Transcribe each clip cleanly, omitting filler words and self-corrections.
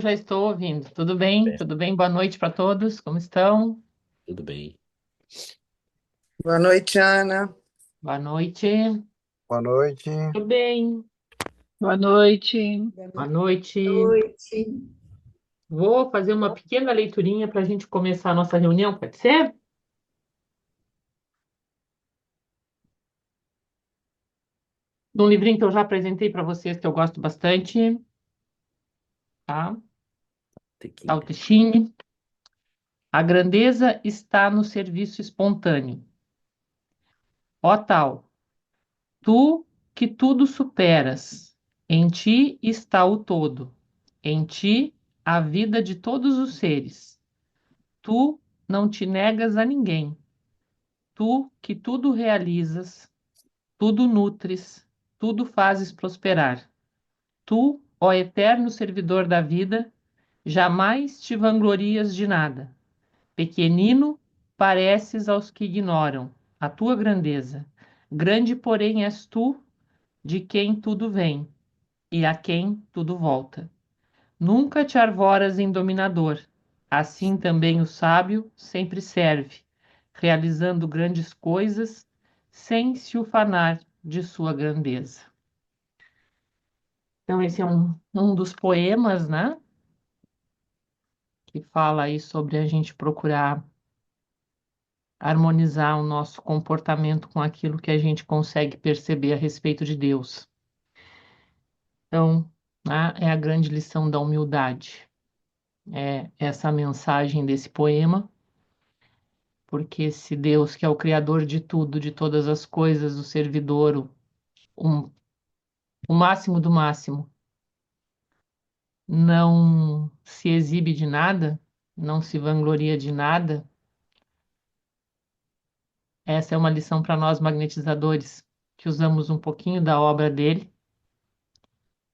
Já estou ouvindo. Tudo bem? É, Tudo bem? Boa noite para todos. Como estão? tudo bem. Boa noite, Ana. Boa noite. Boa noite. Tudo bem? Boa noite. Boa noite. Noite. Vou fazer uma pequena leiturinha para a gente começar a nossa reunião, pode ser? De um livrinho que eu já apresentei para vocês, que eu gosto bastante, tá? Tao Tequinho. Te Ching. A grandeza está no serviço espontâneo. Ó Tao, tu que tudo superas, em ti está o todo, em ti a vida de todos os seres. Tu não te negas a ninguém. Tu que tudo realizas, tudo nutres, tudo fazes prosperar. Tu, ó eterno servidor da vida, jamais te vanglorias de nada. Pequenino pareces aos que ignoram a tua grandeza. Grande, porém, és tu, de quem tudo vem e a quem tudo volta. Nunca te arvoras em dominador. Assim também o sábio sempre serve, realizando grandes coisas, sem se ufanar de sua grandeza. Então, esse é um dos poemas, né? Que fala aí sobre a gente procurar harmonizar o nosso comportamento com aquilo que a gente consegue perceber a respeito de Deus. Então, né, é a grande lição da humildade. É essa a mensagem desse poema. Porque se Deus, que é o Criador de tudo, de todas as coisas, o servidor, um- o máximo do máximo, não se exibe de nada, não se vangloria de nada, essa é uma lição para nós magnetizadores, que usamos um pouquinho da obra dele,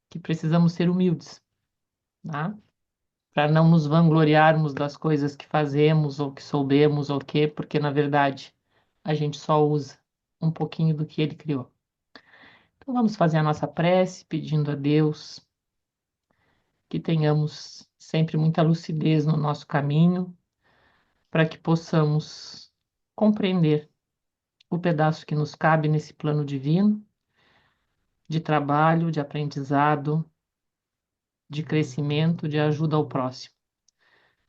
que precisamos ser humildes, tá? Para não nos vangloriarmos das coisas que fazemos, ou que soubemos, ou que, porque na verdade a gente só usa um pouquinho do que ele criou. Então vamos fazer a nossa prece pedindo a Deus que tenhamos sempre muita lucidez no nosso caminho, para que possamos compreender o pedaço que nos cabe nesse plano divino, de trabalho, de aprendizado, de crescimento, de ajuda ao próximo.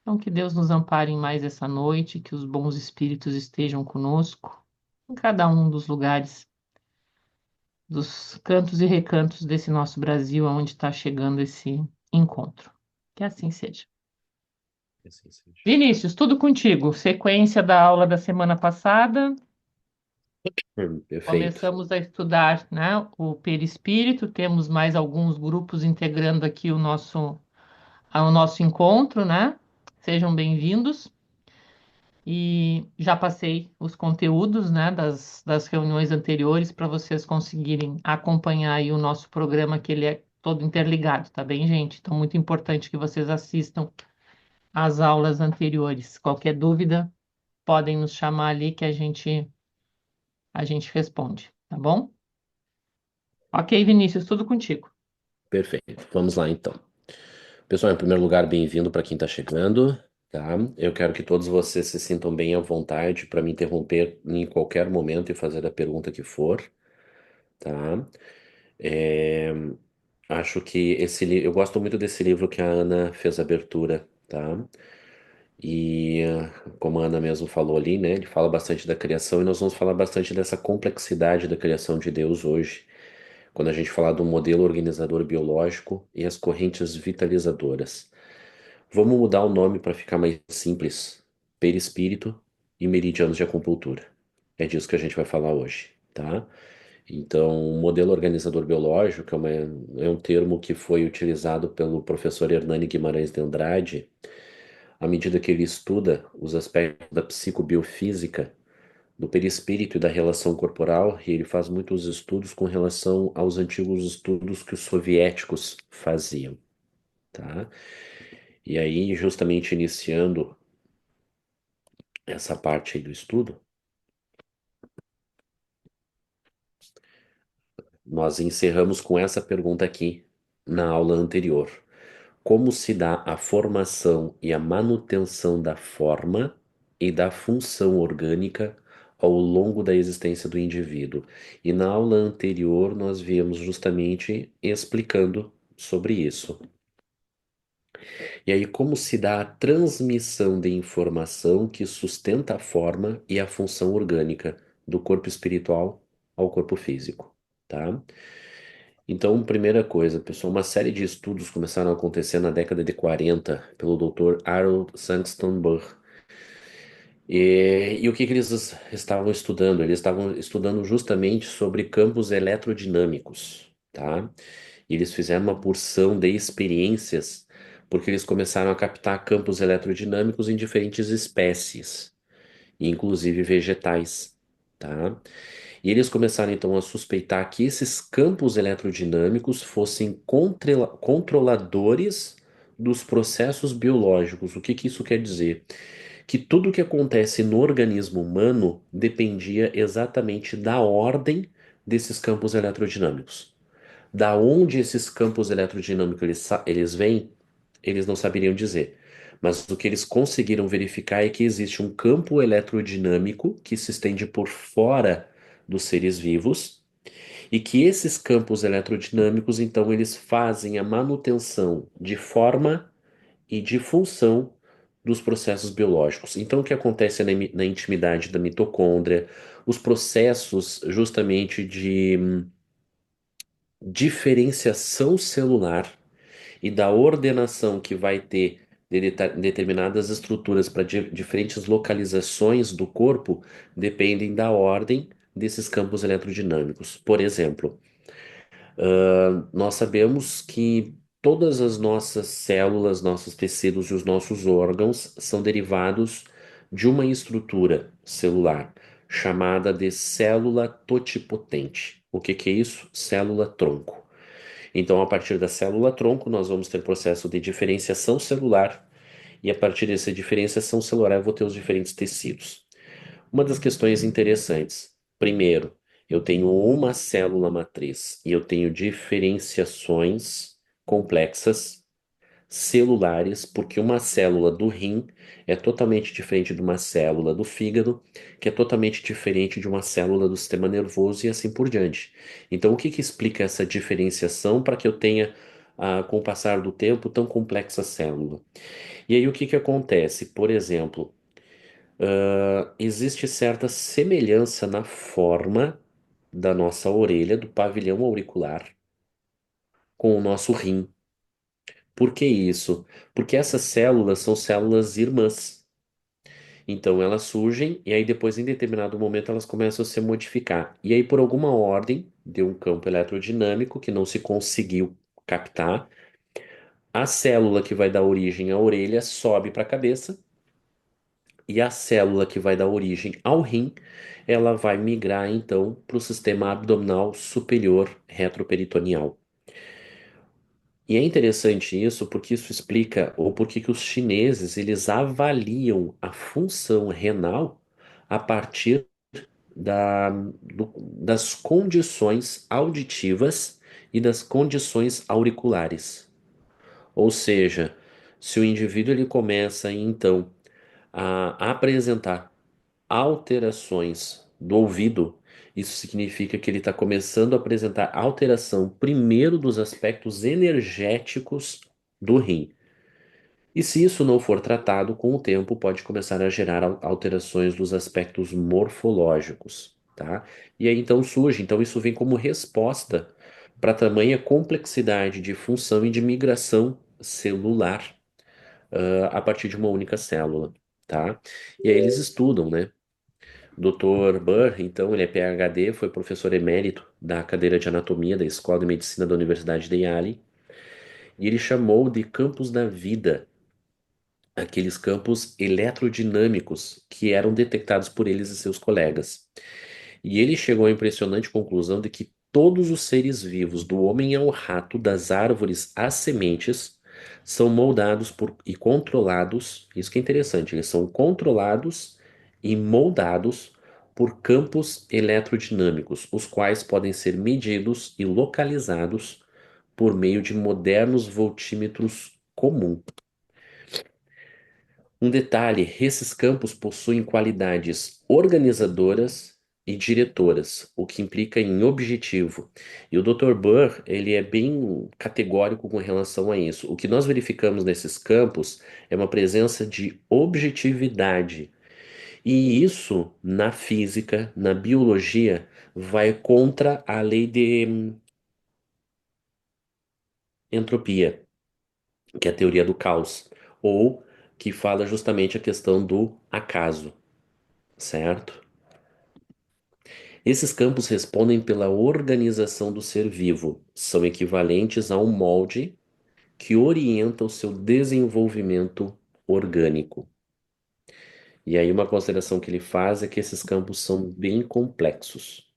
Então, que Deus nos ampare em mais essa noite, que os bons espíritos estejam conosco, em cada um dos lugares, dos cantos e recantos desse nosso Brasil, aonde está chegando esse encontro. Que assim seja. Que assim seja. Vinícius, tudo contigo. Sequência da aula da semana passada. Perfeito. Começamos a estudar, né, o perispírito. Temos mais alguns grupos integrando aqui ao nosso encontro, né? Sejam bem-vindos. E já passei os conteúdos, né, das reuniões anteriores para vocês conseguirem acompanhar aí o nosso programa, que ele é todo interligado, tá bem, gente? Então, muito importante que vocês assistam às aulas anteriores. Qualquer dúvida, podem nos chamar ali que a gente responde, tá bom? Ok, Vinícius, tudo contigo. Perfeito. Vamos lá então. Pessoal, em primeiro lugar, bem-vindo para quem está chegando, tá? Eu quero que todos vocês se sintam bem à vontade para me interromper em qualquer momento e fazer a pergunta que for, tá? É, Acho que eu gosto muito desse livro que a Ana fez a abertura, tá? E como a Ana mesmo falou ali, né? Ele fala bastante da criação e nós vamos falar bastante dessa complexidade da criação de Deus hoje, quando a gente falar do modelo organizador biológico e as correntes vitalizadoras. Vamos mudar o nome para ficar mais simples: perispírito e meridianos de acupuntura. É disso que a gente vai falar hoje, tá? Então, o modelo organizador biológico é um termo que foi utilizado pelo professor Hernani Guimarães de Andrade à medida que ele estuda os aspectos da psicobiofísica, do perispírito e da relação corporal, e ele faz muitos estudos com relação aos antigos estudos que os soviéticos faziam, tá? E aí, justamente iniciando essa parte aí do estudo, nós encerramos com essa pergunta aqui na aula anterior. como se dá a formação e a manutenção da forma e da função orgânica ao longo da existência do indivíduo. E na aula anterior nós viemos justamente explicando sobre isso. E aí, como se dá a transmissão de informação que sustenta a forma e a função orgânica do corpo espiritual ao corpo físico, tá? Então, primeira coisa, pessoal, uma série de estudos começaram a acontecer na década de 40 pelo Dr. Harold Sangston Burr. E o que que eles estavam estudando? Eles estavam estudando justamente sobre campos eletrodinâmicos, tá? E eles fizeram uma porção de experiências, porque eles começaram a captar campos eletrodinâmicos em diferentes espécies, inclusive vegetais, tá? E eles começaram então a suspeitar que esses campos eletrodinâmicos fossem controladores dos processos biológicos. O que que isso quer dizer? Que tudo que acontece no organismo humano dependia exatamente da ordem desses campos eletrodinâmicos. Da onde esses campos eletrodinâmicos eles vêm, eles não saberiam dizer. Mas o que eles conseguiram verificar é que existe um campo eletrodinâmico que se estende por fora dos seres vivos e que esses campos eletrodinâmicos, então, eles fazem a manutenção de forma e de função dos processos biológicos. Então, o que acontece na intimidade da mitocôndria, os processos justamente de diferenciação celular e da ordenação que vai ter de determinadas estruturas para diferentes localizações do corpo dependem da ordem desses campos eletrodinâmicos. Por exemplo, nós sabemos que todas as nossas células, nossos tecidos e os nossos órgãos são derivados de uma estrutura celular chamada de célula totipotente. O que que é isso? Célula-tronco. Então, a partir da célula-tronco, nós vamos ter processo de diferenciação celular, e a partir dessa diferenciação celular, eu vou ter os diferentes tecidos. Uma das questões interessantes, primeiro, eu tenho uma célula matriz e eu tenho diferenciações complexas celulares, porque uma célula do rim é totalmente diferente de uma célula do fígado, que é totalmente diferente de uma célula do sistema nervoso e assim por diante. Então, o que que explica essa diferenciação para que eu tenha, com o passar do tempo, tão complexa célula? E aí, o que que acontece? Por exemplo, existe certa semelhança na forma da nossa orelha, do pavilhão auricular, com o nosso rim. Por que isso? Porque essas células são células irmãs. Então elas surgem e aí depois, em determinado momento, elas começam a se modificar. E aí, por alguma ordem de um campo eletrodinâmico que não se conseguiu captar, a célula que vai dar origem à orelha sobe para a cabeça e a célula que vai dar origem ao rim, ela vai migrar então para o sistema abdominal superior retroperitoneal. E é interessante isso porque isso explica o porquê que os chineses eles avaliam a função renal a partir das condições auditivas e das condições auriculares. Ou seja, se o indivíduo ele começa então a apresentar alterações do ouvido, isso significa que ele está começando a apresentar alteração primeiro dos aspectos energéticos do rim. E se isso não for tratado, com o tempo pode começar a gerar alterações dos aspectos morfológicos, tá? E aí então surge, então isso vem como resposta para tamanha complexidade de função e de migração celular, a partir de uma única célula, tá? E aí eles estudam, né? Dr. Burr, então, ele é PhD, foi professor emérito da cadeira de anatomia da Escola de Medicina da Universidade de Yale, e ele chamou de campos da vida aqueles campos eletrodinâmicos que eram detectados por eles e seus colegas. E ele chegou à impressionante conclusão de que todos os seres vivos, do homem ao rato, das árvores às sementes, são moldados e controlados. Isso que é interessante, eles são controlados e moldados por campos eletrodinâmicos, os quais podem ser medidos e localizados por meio de modernos voltímetros comum. Um detalhe, esses campos possuem qualidades organizadoras e diretoras, o que implica em objetivo. E o Dr. Burr, ele é bem categórico com relação a isso. O que nós verificamos nesses campos é uma presença de objetividade. E isso, na física, na biologia, vai contra a lei de entropia, que é a teoria do caos, ou que fala justamente a questão do acaso, certo? Esses campos respondem pela organização do ser vivo, são equivalentes a um molde que orienta o seu desenvolvimento orgânico. E aí, uma consideração que ele faz é que esses campos são bem complexos.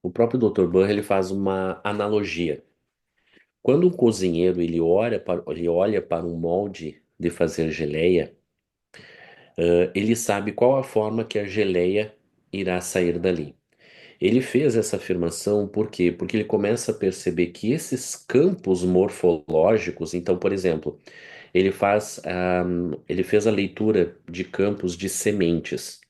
O próprio Dr. Burr ele faz uma analogia. Quando um cozinheiro ele olha para um molde de fazer geleia, ele sabe qual a forma que a geleia irá sair dali. Ele fez essa afirmação por quê? Porque ele começa a perceber que esses campos morfológicos, então, por exemplo, ele fez a leitura de campos de sementes.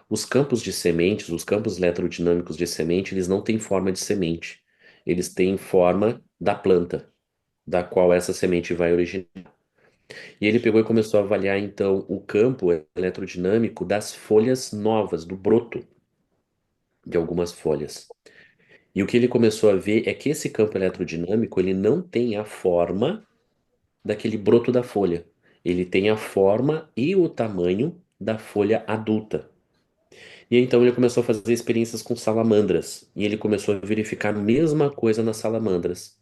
Os campos de sementes, os campos eletrodinâmicos de semente, eles não têm forma de semente. Eles têm forma da planta, da qual essa semente vai originar. E ele pegou e começou a avaliar, então, o campo eletrodinâmico das folhas novas, do broto de algumas folhas. E o que ele começou a ver é que esse campo eletrodinâmico ele não tem a forma daquele broto da folha. Ele tem a forma e o tamanho da folha adulta. E então ele começou a fazer experiências com salamandras. E ele começou a verificar a mesma coisa nas salamandras.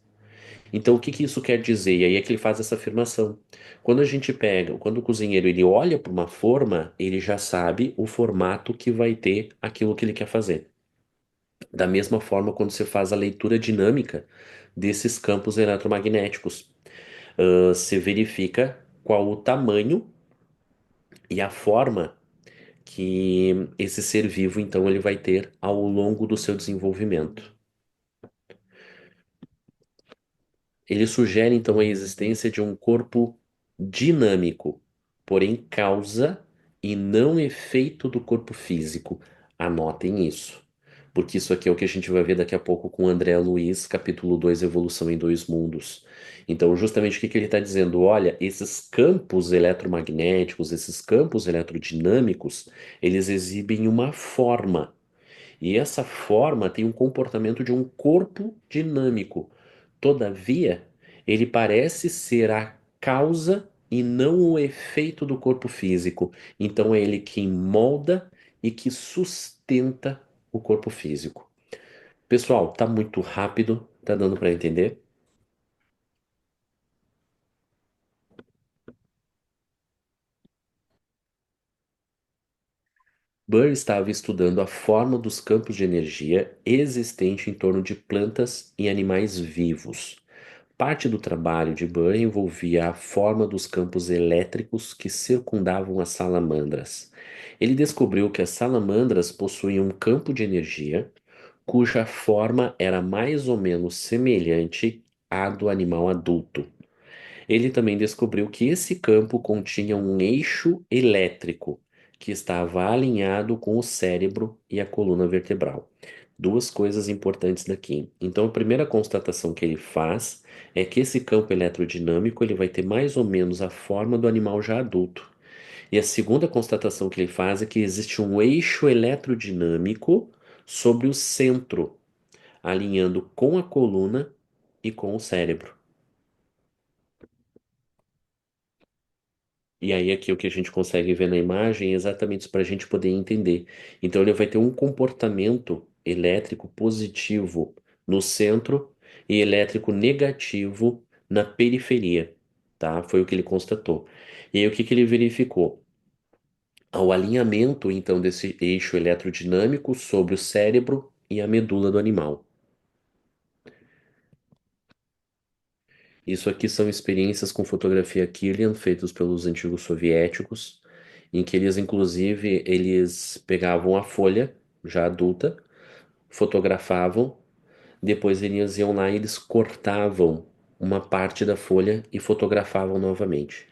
Então o que que isso quer dizer? E aí é que ele faz essa afirmação. Quando a gente pega, quando o cozinheiro ele olha para uma forma, ele já sabe o formato que vai ter aquilo que ele quer fazer. Da mesma forma, quando você faz a leitura dinâmica desses campos eletromagnéticos, se verifica qual o tamanho e a forma que esse ser vivo, então, ele vai ter ao longo do seu desenvolvimento. Ele sugere, então, a existência de um corpo dinâmico, porém causa e não efeito do corpo físico. Anotem isso, porque isso aqui é o que a gente vai ver daqui a pouco com André Luiz, capítulo 2, Evolução em Dois Mundos. Então, justamente o que que ele está dizendo? Olha, esses campos eletromagnéticos, esses campos eletrodinâmicos, eles exibem uma forma. E essa forma tem um comportamento de um corpo dinâmico. Todavia, ele parece ser a causa e não o efeito do corpo físico. Então é ele quem molda e que sustenta o corpo físico. Pessoal, tá muito rápido, tá dando para entender? Burr estava estudando a forma dos campos de energia existente em torno de plantas e animais vivos. Parte do trabalho de Burr envolvia a forma dos campos elétricos que circundavam as salamandras. Ele descobriu que as salamandras possuíam um campo de energia cuja forma era mais ou menos semelhante à do animal adulto. Ele também descobriu que esse campo continha um eixo elétrico que estava alinhado com o cérebro e a coluna vertebral. Duas coisas importantes daqui. Então, a primeira constatação que ele faz é que esse campo eletrodinâmico ele vai ter mais ou menos a forma do animal já adulto. E a segunda constatação que ele faz é que existe um eixo eletrodinâmico sobre o centro, alinhando com a coluna e com o cérebro. E aí, aqui o que a gente consegue ver na imagem é exatamente isso para a gente poder entender. Então, ele vai ter um comportamento elétrico positivo no centro e elétrico negativo na periferia, tá? Foi o que ele constatou. E aí, o que que ele verificou? O alinhamento, então, desse eixo eletrodinâmico sobre o cérebro e a medula do animal. Isso aqui são experiências com fotografia Kirlian feitas pelos antigos soviéticos, em que eles, inclusive, eles pegavam a folha já adulta, fotografavam, Depois eles iam lá e eles cortavam uma parte da folha e fotografavam novamente.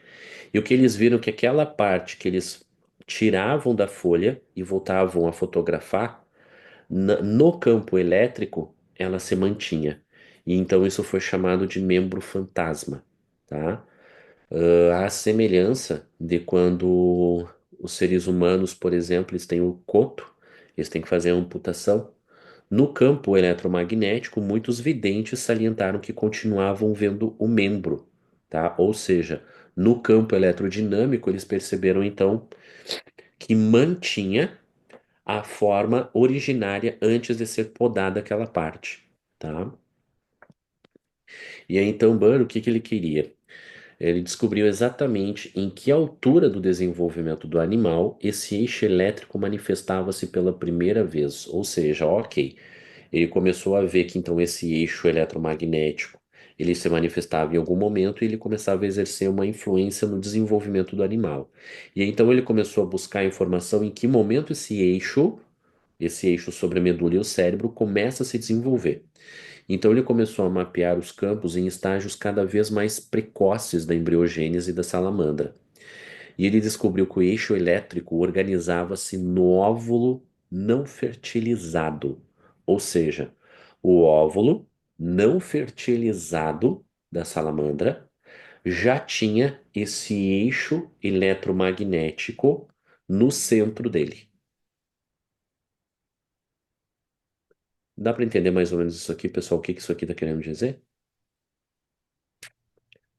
E o que eles viram é que aquela parte que eles tiravam da folha e voltavam a fotografar, no campo elétrico, ela se mantinha. E então isso foi chamado de membro fantasma, tá? A semelhança de quando os seres humanos, por exemplo, eles têm o coto, eles têm que fazer a amputação. No campo eletromagnético, muitos videntes salientaram que continuavam vendo o membro, tá? Ou seja, no campo eletrodinâmico, eles perceberam então que mantinha a forma originária antes de ser podada aquela parte, tá? E aí então Burr, o que que ele queria? Ele descobriu exatamente em que altura do desenvolvimento do animal esse eixo elétrico manifestava-se pela primeira vez. Ou seja, ok, ele começou a ver que então esse eixo eletromagnético ele se manifestava em algum momento e ele começava a exercer uma influência no desenvolvimento do animal. E então ele começou a buscar informação em que momento esse eixo sobre a medula e o cérebro, começa a se desenvolver. Então ele começou a mapear os campos em estágios cada vez mais precoces da embriogênese da salamandra. E ele descobriu que o eixo elétrico organizava-se no óvulo não fertilizado, ou seja, o óvulo não fertilizado da salamandra já tinha esse eixo eletromagnético no centro dele. Dá para entender mais ou menos isso aqui, pessoal? O que que isso aqui está querendo dizer?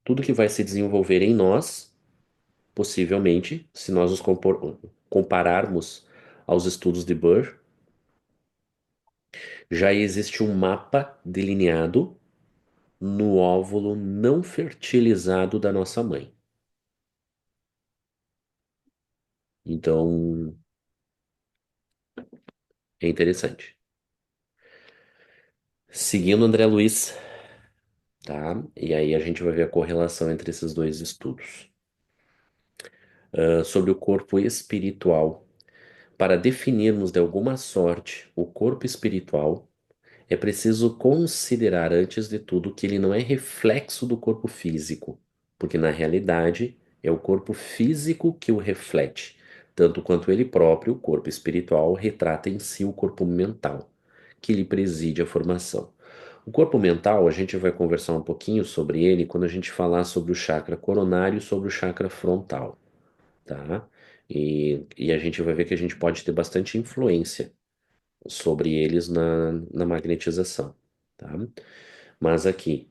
Tudo que vai se desenvolver em nós, possivelmente, se nós nos compararmos aos estudos de Burr, já existe um mapa delineado no óvulo não fertilizado da nossa mãe. Então, é interessante. Seguindo André Luiz, tá? E aí a gente vai ver a correlação entre esses dois estudos. Sobre o corpo espiritual. Para definirmos de alguma sorte o corpo espiritual, é preciso considerar antes de tudo que ele não é reflexo do corpo físico, porque na realidade é o corpo físico que o reflete, tanto quanto ele próprio, o corpo espiritual, retrata em si o corpo mental, que lhe preside a formação. O corpo mental, a gente vai conversar um pouquinho sobre ele quando a gente falar sobre o chakra coronário e sobre o chakra frontal, tá? E a gente vai ver que a gente pode ter bastante influência sobre eles na magnetização, tá? Mas aqui,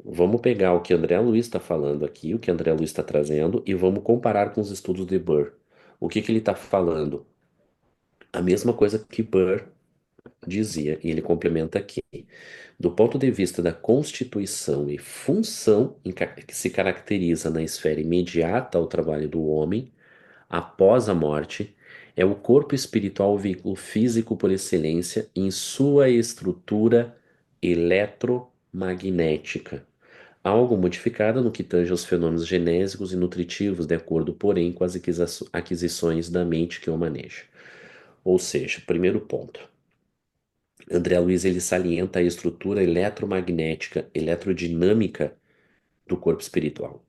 vamos pegar o que André Luiz está falando aqui, o que André Luiz está trazendo, e vamos comparar com os estudos de Burr. O que que ele está falando? A mesma coisa que Burr dizia, e ele complementa aqui. Do ponto de vista da constituição e função que se caracteriza na esfera imediata ao trabalho do homem, após a morte, é o corpo espiritual o veículo físico por excelência em sua estrutura eletromagnética, algo modificada no que tange aos fenômenos genésicos e nutritivos, de acordo, porém, com as aquisições da mente que o maneja. Ou seja, primeiro ponto. André Luiz ele salienta a estrutura eletromagnética, eletrodinâmica do corpo espiritual.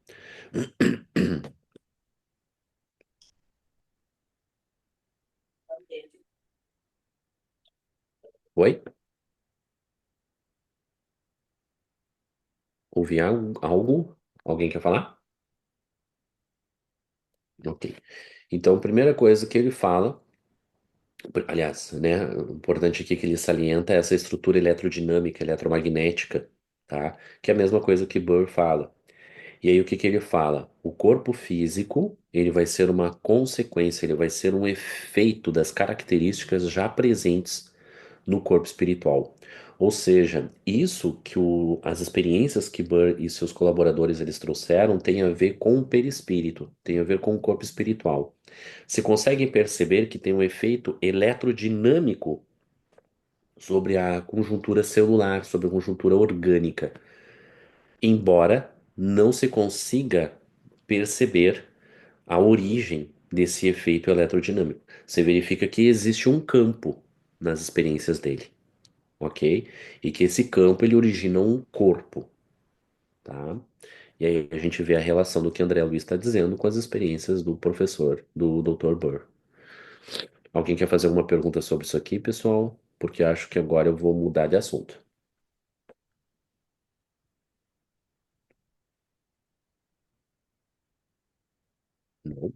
Oi? Ouvi algo? Alguém quer falar? Ok. Então, a primeira coisa que ele fala, aliás, né, o importante aqui que ele salienta é essa estrutura eletrodinâmica, eletromagnética, tá? Que é a mesma coisa que Burr fala. E aí, o que que ele fala? O corpo físico, ele vai ser uma consequência, ele vai ser um efeito das características já presentes no corpo espiritual. Ou seja, isso que as experiências que Burr e seus colaboradores eles trouxeram tem a ver com o perispírito, tem a ver com o corpo espiritual. Se conseguem perceber que tem um efeito eletrodinâmico sobre a conjuntura celular, sobre a conjuntura orgânica, embora não se consiga perceber a origem desse efeito eletrodinâmico. Você verifica que existe um campo nas experiências dele. ok? E que esse campo ele origina um corpo, tá? E aí a gente vê a relação do que André Luiz está dizendo com as experiências do professor, do Dr. Burr. Alguém quer fazer alguma pergunta sobre isso aqui, pessoal? Porque acho que agora eu vou mudar de assunto. Não?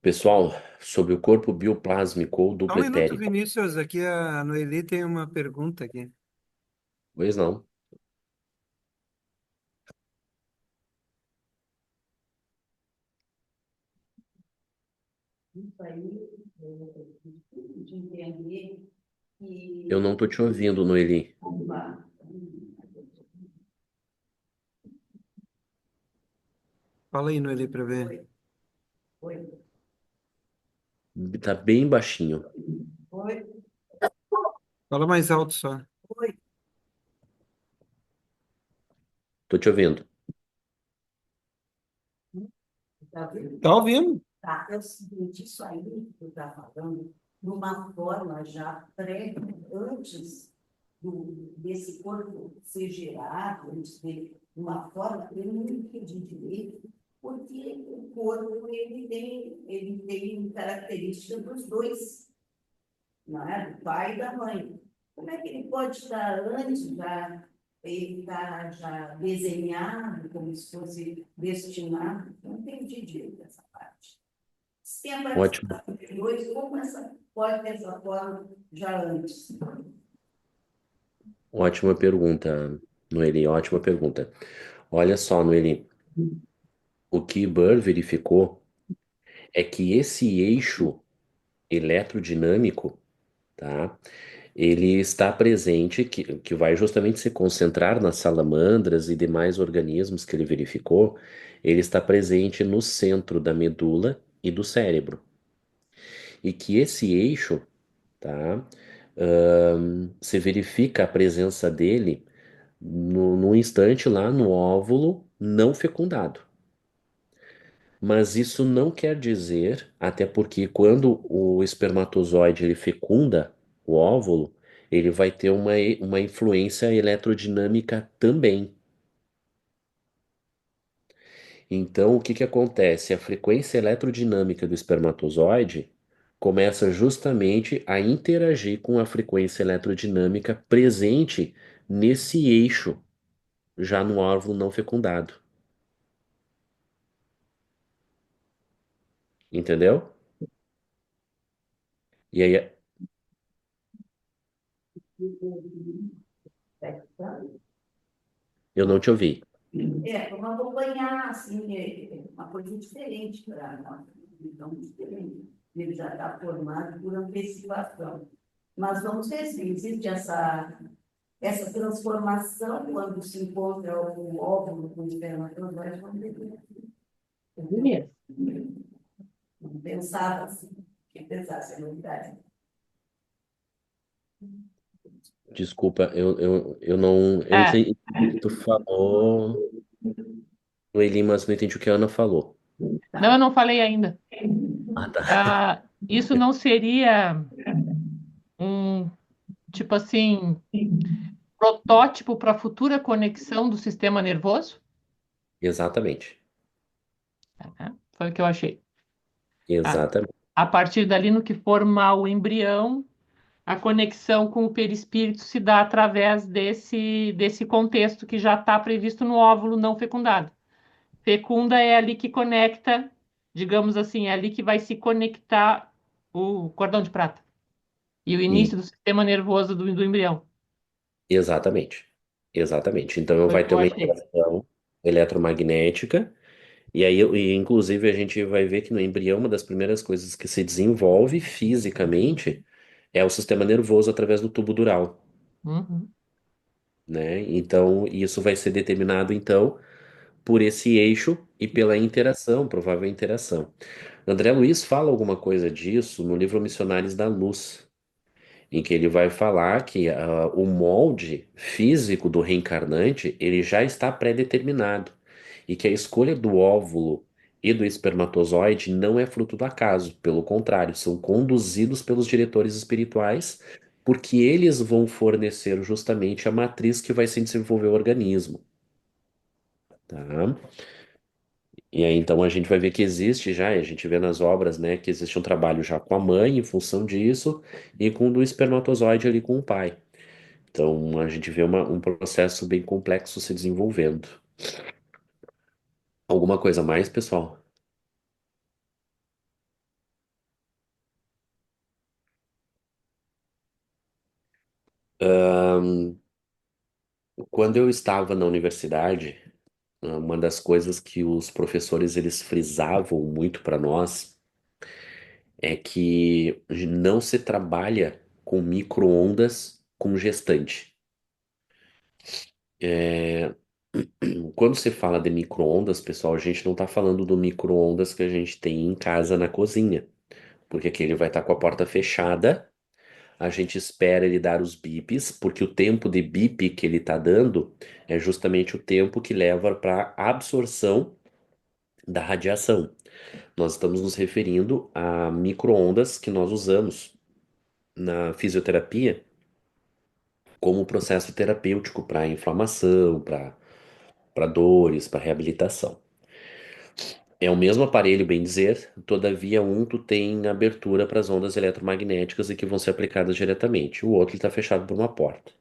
Pessoal, sobre o corpo bioplásmico ou Só um duplo minuto, etérico. Vinícius. Aqui a Noeli tem uma pergunta aqui. Pois não. Isso aí, de entender Eu que não tô te ouvindo, Noeli. uma, Fala aí, Noeli, para ver. foi, foi, Tá bem baixinho. foi, Fala mais alto só. foi, Tô te ouvindo. tá vendo? Tá ouvindo? Tá, é o seguinte, isso aí que tu está falando, numa forma já antes desse corpo ser gerado, antes de uma forma, eu não entendi direito, porque o corpo ele tem característica dos dois, não é? Do pai e da mãe. Como é que ele pode estar antes já, ele está já desenhado, como se fosse destinado? Não entendi direito essa parte. Se tem a Ótimo, participação de dois, como pode ter essa forma já antes? ótima pergunta, Noeli, ótima pergunta. Olha só, Noeli, o que Burr verificou é que esse eixo eletrodinâmico, tá? Ele está presente, que vai justamente se concentrar nas salamandras e demais organismos que ele verificou, ele está presente no centro da medula e do cérebro. E que esse eixo, tá? Se verifica a presença dele no instante lá no óvulo não fecundado. Mas isso não quer dizer, até porque quando o espermatozoide ele fecunda o óvulo, ele vai ter uma influência eletrodinâmica também. Então, o que que acontece? A frequência eletrodinâmica do espermatozoide começa justamente a interagir com a frequência eletrodinâmica presente nesse eixo, já no óvulo não fecundado. Entendeu? E aí, eu não te ouvi. Vamos acompanhar, assim, uma coisa diferente para nós, então, diferente. Ele já está formado por antecipação. Mas vamos ver se existe essa transformação quando se encontra o óvulo com o espermatozoide. Vamos ver. Beleza. Não pensava assim, que pensasse é novidade. Desculpa, eu É, entendi o que tu falou, Noeli, mas não entendi o que a Ana falou. não, eu não falei ainda. Ah, tá. Isso não seria um, tipo assim, protótipo para futura conexão do sistema nervoso? Exatamente. Foi o que eu achei. Tá? Exatamente. A partir dali, no que formar o embrião, a conexão com o perispírito se dá através desse contexto que já está previsto no óvulo não fecundado. Fecunda é ali que conecta, digamos assim, é ali que vai se conectar o cordão de prata e o E início do sistema nervoso do embrião. exatamente. Exatamente. Então Foi o vai que ter eu uma achei. interação eletromagnética, inclusive a gente vai ver que no embrião uma das primeiras coisas que se desenvolve fisicamente é o sistema nervoso através do tubo dural, Uhum. né? Então isso vai ser determinado então por esse eixo e pela interação, provável interação. André Luiz fala alguma coisa disso no livro Missionários da Luz, em que ele vai falar que o molde físico do reencarnante ele já está pré-determinado e que a escolha do óvulo e do espermatozoide não é fruto do acaso, pelo contrário, são conduzidos pelos diretores espirituais, porque eles vão fornecer justamente a matriz que vai se desenvolver o organismo, tá? E aí então a gente vai ver que existe já, e a gente vê nas obras, né, que existe um trabalho já com a mãe em função disso e com o do espermatozoide ali com o pai. Então a gente vê um processo bem complexo se desenvolvendo. Alguma coisa a mais, pessoal? Ahn, Quando eu estava na universidade, uma das coisas que os professores eles frisavam muito para nós é que não se trabalha com micro-ondas com gestante. É, Quando se fala de micro-ondas, pessoal, a gente não está falando do micro-ondas que a gente tem em casa na cozinha, porque aqui ele vai estar com a porta fechada. A gente espera ele dar os bips, porque o tempo de bip que ele está dando é justamente o tempo que leva para a absorção da radiação. Nós estamos nos referindo a micro-ondas que nós usamos na fisioterapia como processo terapêutico para inflamação, para dores, para reabilitação. É o mesmo aparelho, bem dizer, todavia um tu tem abertura para as ondas eletromagnéticas e que vão ser aplicadas diretamente. O outro está fechado por uma porta.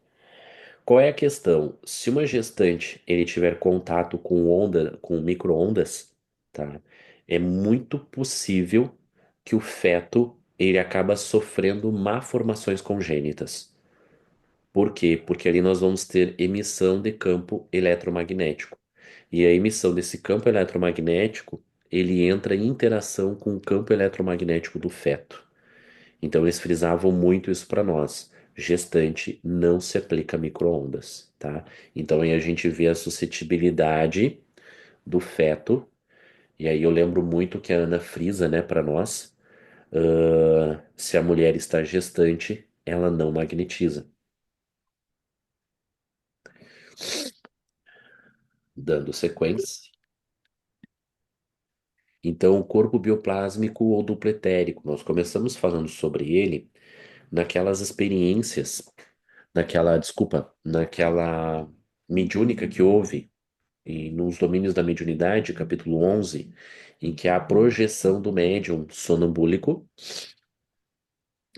Qual é a questão? Se uma gestante ele tiver contato com onda, com micro-ondas, tá? É muito possível que o feto ele acaba sofrendo malformações congênitas. Por quê? Porque ali nós vamos ter emissão de campo eletromagnético. E a emissão desse campo eletromagnético, ele entra em interação com o campo eletromagnético do feto. Então eles frisavam muito isso para nós. Gestante não se aplica a micro-ondas, tá? Então aí a gente vê a suscetibilidade do feto. E aí eu lembro muito que a Ana frisa, né, para nós, se a mulher está gestante, ela não magnetiza. Dando sequência. Então, o corpo bioplásmico ou duplo etérico, nós começamos falando sobre ele naquelas experiências, naquela mediúnica que houve e nos domínios da mediunidade, capítulo 11, em que há a projeção do médium sonambúlico,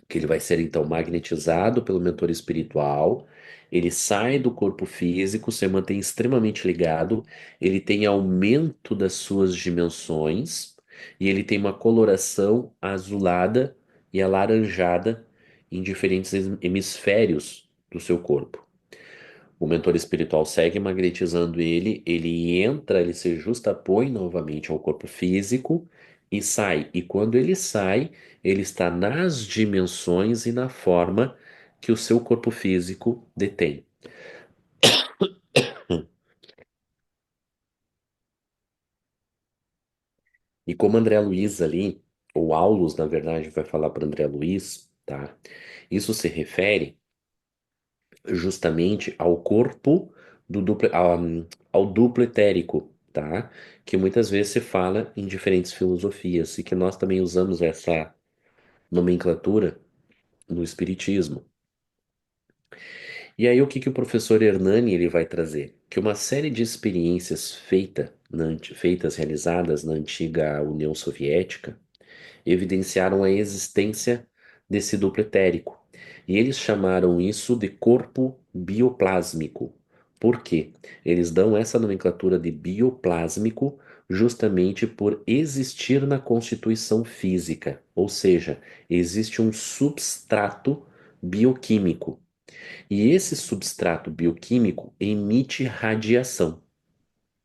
que ele vai ser então magnetizado pelo mentor espiritual, ele sai do corpo físico, se mantém extremamente ligado, ele tem aumento das suas dimensões e ele tem uma coloração azulada e alaranjada em diferentes hemisférios do seu corpo. O mentor espiritual segue magnetizando ele, ele entra, ele se justapõe novamente ao corpo físico e sai. E quando ele sai, ele está nas dimensões e na forma que o seu corpo físico detém. E como André Luiz ali, ou Aulus, na verdade, vai falar para André Luiz, tá? Isso se refere justamente ao corpo ao duplo etérico, tá? Que muitas vezes se fala em diferentes filosofias e que nós também usamos essa nomenclatura no espiritismo. E aí o que que o professor Hernani ele vai trazer? Que uma série de experiências feitas, realizadas na antiga União Soviética, evidenciaram a existência desse duplo etérico. E eles chamaram isso de corpo bioplásmico. Por quê? Eles dão essa nomenclatura de bioplásmico justamente por existir na constituição física, ou seja, existe um substrato bioquímico. E esse substrato bioquímico emite radiação,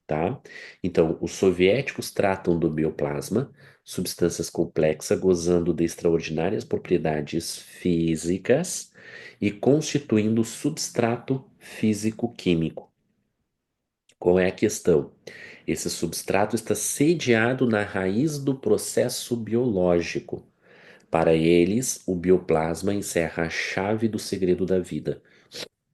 tá? Então, os soviéticos tratam do bioplasma, substâncias complexas gozando de extraordinárias propriedades físicas e constituindo substrato físico-químico. Qual é a questão? Esse substrato está sediado na raiz do processo biológico. Para eles, o bioplasma encerra a chave do segredo da vida,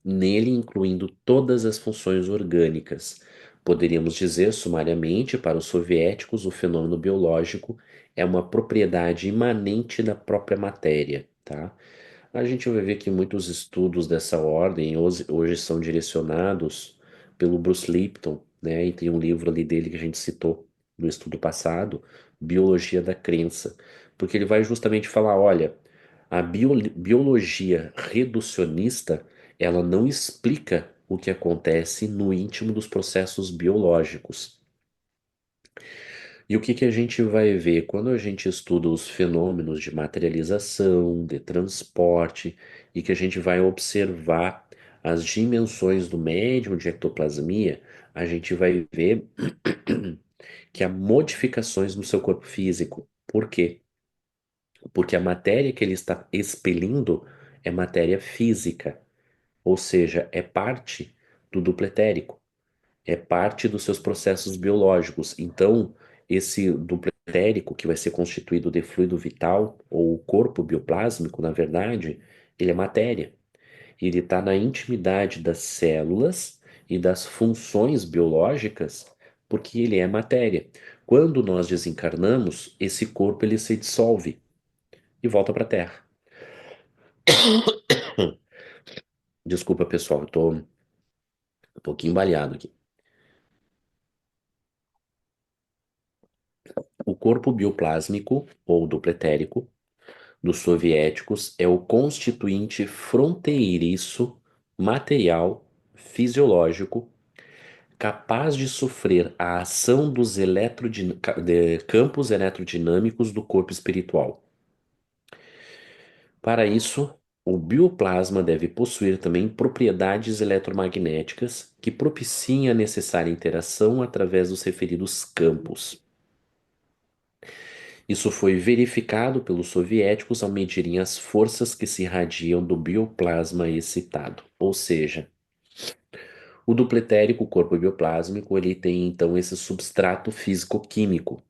nele incluindo todas as funções orgânicas, Poderíamos dizer, sumariamente, para os soviéticos, o fenômeno biológico é uma propriedade imanente da própria matéria, tá? A gente vai ver que muitos estudos dessa ordem hoje são direcionados pelo Bruce Lipton, né? E tem um livro ali dele que a gente citou no estudo passado, Biologia da Crença, porque ele vai justamente falar, olha, a biologia reducionista, ela não explica o que acontece no íntimo dos processos biológicos. E o que que a gente vai ver quando a gente estuda os fenômenos de materialização, de transporte, e que a gente vai observar as dimensões do médium de ectoplasmia, a gente vai ver que há modificações no seu corpo físico. Por quê? Porque a matéria que ele está expelindo é matéria física, ou seja, é parte do duplo etérico, é parte dos seus processos biológicos. Então, esse duplo etérico, que vai ser constituído de fluido vital, ou o corpo bioplásmico, na verdade, ele é matéria. Ele está na intimidade das células e das funções biológicas, porque ele é matéria. Quando nós desencarnamos, esse corpo ele se dissolve e volta para a Terra. Desculpa, pessoal, eu tô um pouquinho baleado aqui. O corpo bioplásmico, ou dupletérico, dos soviéticos é o constituinte fronteiriço, material, fisiológico, capaz de sofrer a ação dos campos eletrodinâmicos do corpo espiritual. Para isso, o bioplasma deve possuir também propriedades eletromagnéticas que propiciem a necessária interação através dos referidos campos. Isso foi verificado pelos soviéticos ao medirem as forças que se irradiam do bioplasma excitado. Ou seja, o dupletérico, o corpo bioplásmico, ele tem então esse substrato físico-químico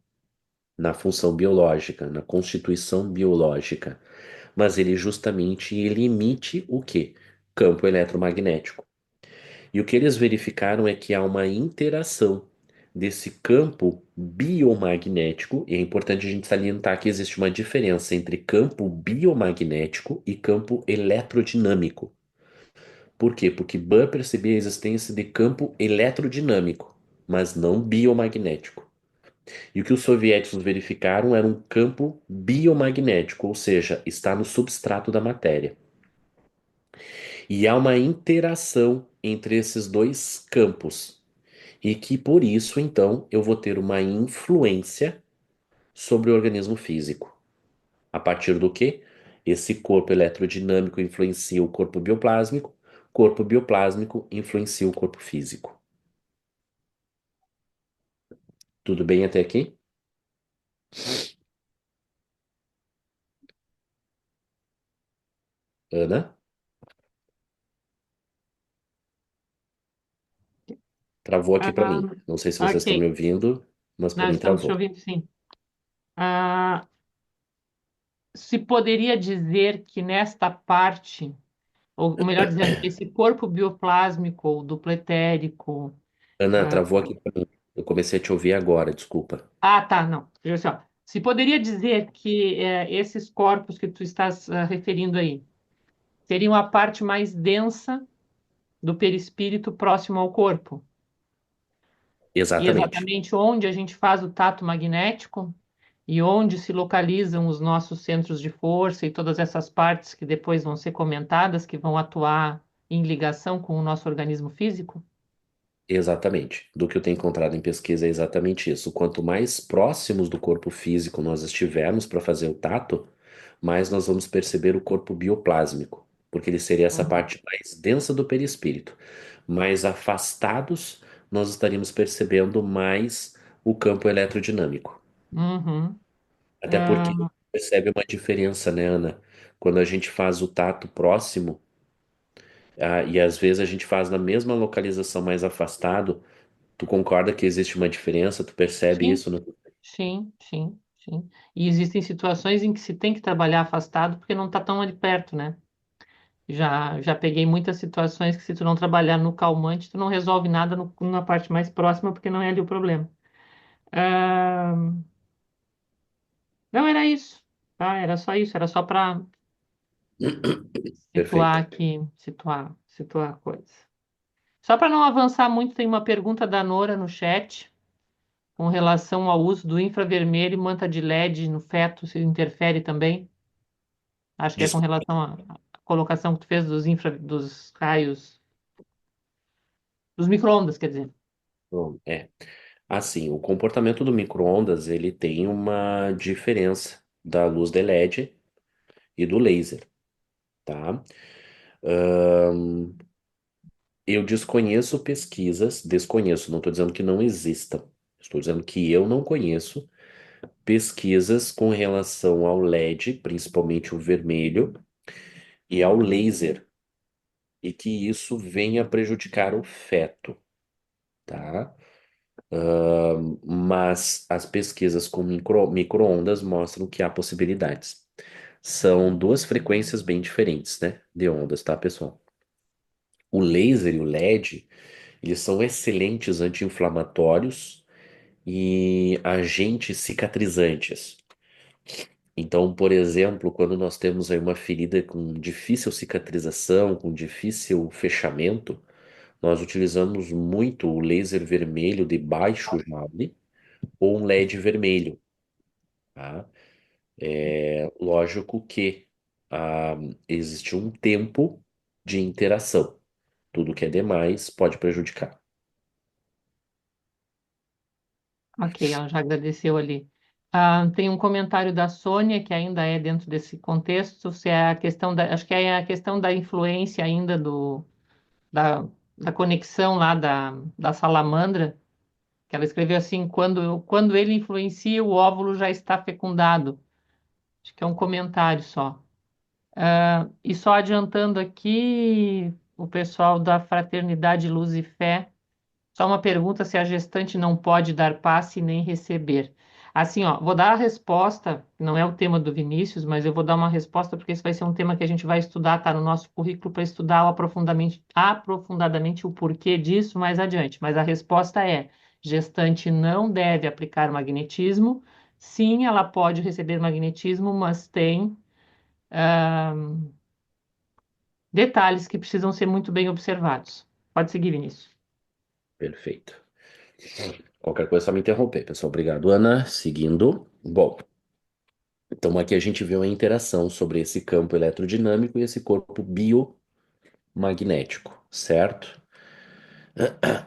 na função biológica, na constituição biológica, mas ele justamente ele emite o quê? Campo eletromagnético. E o que eles verificaram é que há uma interação desse campo biomagnético, e é importante a gente salientar que existe uma diferença entre campo biomagnético e campo eletrodinâmico. Por quê? Porque Bohr percebeu a existência de campo eletrodinâmico, mas não biomagnético. E o que os soviéticos verificaram era um campo biomagnético, ou seja, está no substrato da matéria. E há uma interação entre esses dois campos. E que por isso, então, eu vou ter uma influência sobre o organismo físico. A partir do que? Esse corpo eletrodinâmico influencia o corpo bioplásmico influencia o corpo físico. Tudo bem até aqui? Ana? Travou aqui para Ah, mim. Não sei se vocês estão me ok, ouvindo, mas para nós mim estamos te travou. ouvindo, sim. Ah, se poderia dizer que nesta parte, ou melhor dizendo, esse corpo bioplásmico ou dupletérico. Ana, travou aqui para mim. Eu comecei a te ouvir agora, desculpa. Ah, tá, não. Veja só. Se poderia dizer que esses corpos que tu estás referindo aí seriam a parte mais densa do perispírito próximo ao corpo, e Exatamente. exatamente onde a gente faz o tato magnético e onde se localizam os nossos centros de força e todas essas partes que depois vão ser comentadas, que vão atuar em ligação com o nosso organismo físico? Exatamente. Do que eu tenho encontrado em pesquisa é exatamente isso. Quanto mais próximos do corpo físico nós estivermos para fazer o tato, mais nós vamos perceber o corpo bioplásmico, porque ele seria essa Uhum. parte mais densa do perispírito. Mais afastados, nós estaríamos percebendo mais o campo eletrodinâmico. Uhum. Até porque Ah, percebe uma diferença, né, Ana? Quando a gente faz o tato próximo, e às vezes a gente faz na mesma localização mais afastado, tu concorda que existe uma diferença? Tu percebe sim, isso, né? sim, sim, sim. E existem situações em que se tem que trabalhar afastado porque não está tão ali perto, né? Já peguei muitas situações que se tu não trabalhar no calmante, tu não resolve nada na parte mais próxima, porque não é ali o problema. Ah, não era isso, tá? Era só isso, era só para situar Perfeito. aqui, situar a coisa. Só para não avançar muito, tem uma pergunta da Nora no chat com relação ao uso do infravermelho e manta de LED no feto, se interfere também. Acho que é com Desculpa. relação à colocação que tu fez dos raios, dos micro-ondas, quer dizer. É. Assim, o comportamento do micro-ondas, ele tem uma diferença da luz de LED e do laser, tá? Ahn, eu desconheço, não estou dizendo que não existam, estou dizendo que eu não conheço pesquisas com relação ao LED, principalmente o vermelho, e ao laser, e que isso venha prejudicar o feto, tá? Mas as pesquisas com micro-ondas mostram que há possibilidades. São duas frequências bem diferentes, né, de ondas, tá, pessoal? O laser e o LED, eles são excelentes anti-inflamatórios e agentes cicatrizantes. Então, por exemplo, quando nós temos aí uma ferida com difícil cicatrização, com difícil fechamento, nós utilizamos muito o laser vermelho de baixo Joule ou um LED vermelho, tá? É lógico que existe um tempo de interação. Tudo que é demais pode prejudicar. Ok, ela já agradeceu ali. Ah, tem um comentário da Sônia, que ainda é dentro desse contexto, se é a questão acho que é a questão da influência ainda da conexão lá da salamandra, que ela escreveu assim, quando ele influencia, o óvulo já está fecundado. Acho que é um comentário só. E só adiantando aqui, o pessoal da Fraternidade Luz e Fé, só uma pergunta se a gestante não pode dar passe nem receber. Assim, ó, vou dar a resposta, não é o tema do Vinícius, mas eu vou dar uma resposta porque esse vai ser um tema que a gente vai estudar, tá no nosso currículo para estudar aprofundadamente o porquê disso mais adiante. Mas a resposta é: gestante não deve aplicar magnetismo. Sim, ela pode receber magnetismo, mas tem detalhes que precisam ser muito bem observados. Pode seguir, Vinícius. Perfeito. Qualquer coisa é só me interromper, pessoal. Obrigado, Ana. Seguindo. Bom, então aqui a gente vê uma interação sobre esse campo eletrodinâmico e esse corpo biomagnético, certo?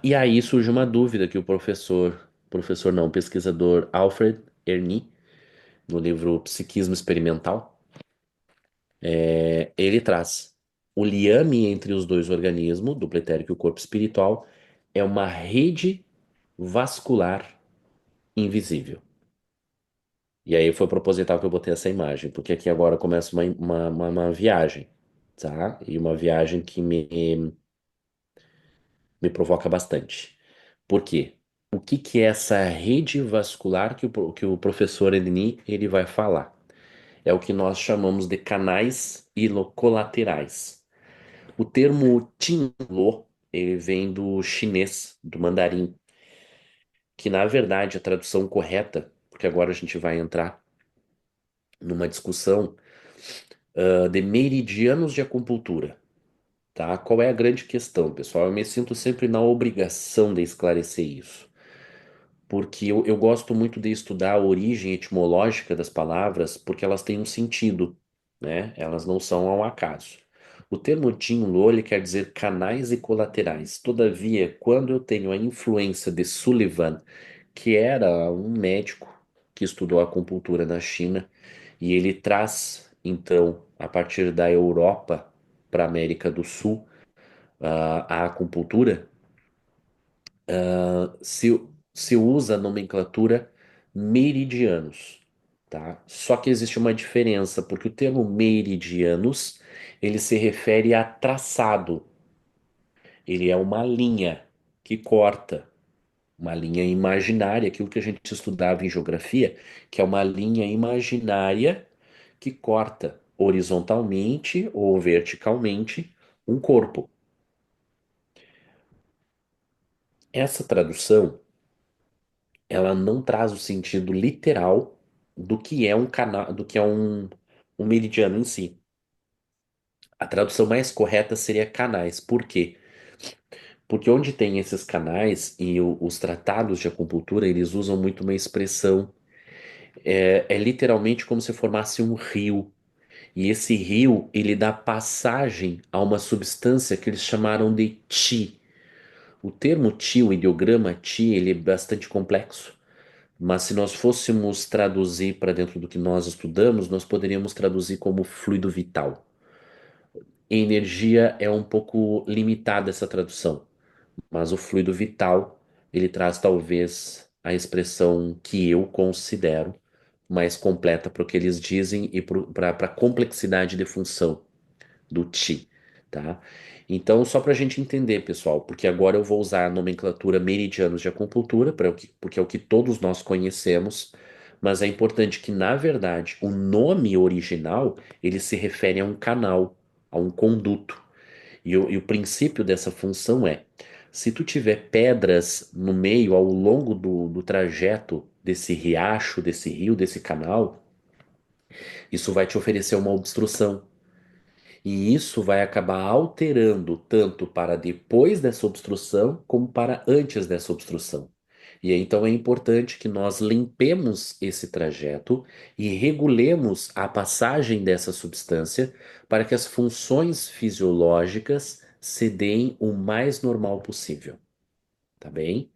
E aí surge uma dúvida que o professor não, pesquisador Alfred Erni, no livro Psiquismo Experimental, ele traz o liame entre os dois organismos, duplo etérico e o corpo espiritual, é uma rede vascular invisível. E aí foi proposital que eu botei essa imagem, porque aqui agora começa uma viagem, tá? E uma viagem que me provoca bastante. Por quê? O que que é essa rede vascular que o professor Elini ele vai falar? É o que nós chamamos de canais ilocolaterais. O termo Tinlo, ele vem do chinês, do mandarim, que na verdade a tradução correta, porque agora a gente vai entrar numa discussão de meridianos de acupuntura, tá? Qual é a grande questão, pessoal? Eu me sinto sempre na obrigação de esclarecer isso, porque eu gosto muito de estudar a origem etimológica das palavras, porque elas têm um sentido, né? Elas não são ao acaso. O termo Jinlo, ele quer dizer canais e colaterais. Todavia, quando eu tenho a influência de Sullivan, que era um médico que estudou acupuntura na China, e ele traz, então, a partir da Europa para a América do Sul, a acupuntura, se usa a nomenclatura meridianos, tá? Só que existe uma diferença, porque o termo meridianos, ele se refere a traçado. Ele é uma linha que corta, uma linha imaginária, aquilo que a gente estudava em geografia, que é uma linha imaginária que corta horizontalmente ou verticalmente um corpo. Essa tradução, ela não traz o sentido literal do que é um canal, do que é um meridiano em si. A tradução mais correta seria canais. Por quê? Porque onde tem esses canais e os tratados de acupuntura, eles usam muito uma expressão, é literalmente como se formasse um rio. E esse rio, ele dá passagem a uma substância que eles chamaram de chi. O termo chi, o ideograma chi, ele é bastante complexo. Mas se nós fôssemos traduzir para dentro do que nós estudamos, nós poderíamos traduzir como fluido vital. Energia é um pouco limitada essa tradução, mas o fluido vital, ele traz talvez a expressão que eu considero mais completa para o que eles dizem e para a complexidade de função do Ti, tá? Então, só para a gente entender, pessoal, porque agora eu vou usar a nomenclatura meridianos de acupuntura, porque é o que todos nós conhecemos, mas é importante que, na verdade, o nome original, ele se refere a um canal, a um conduto. E o princípio dessa função é, se tu tiver pedras no meio, ao longo do trajeto desse riacho, desse rio, desse canal, isso vai te oferecer uma obstrução. E isso vai acabar alterando tanto para depois dessa obstrução, como para antes dessa obstrução. E aí, então é importante que nós limpemos esse trajeto e regulemos a passagem dessa substância para que as funções fisiológicas se deem o mais normal possível, tá bem?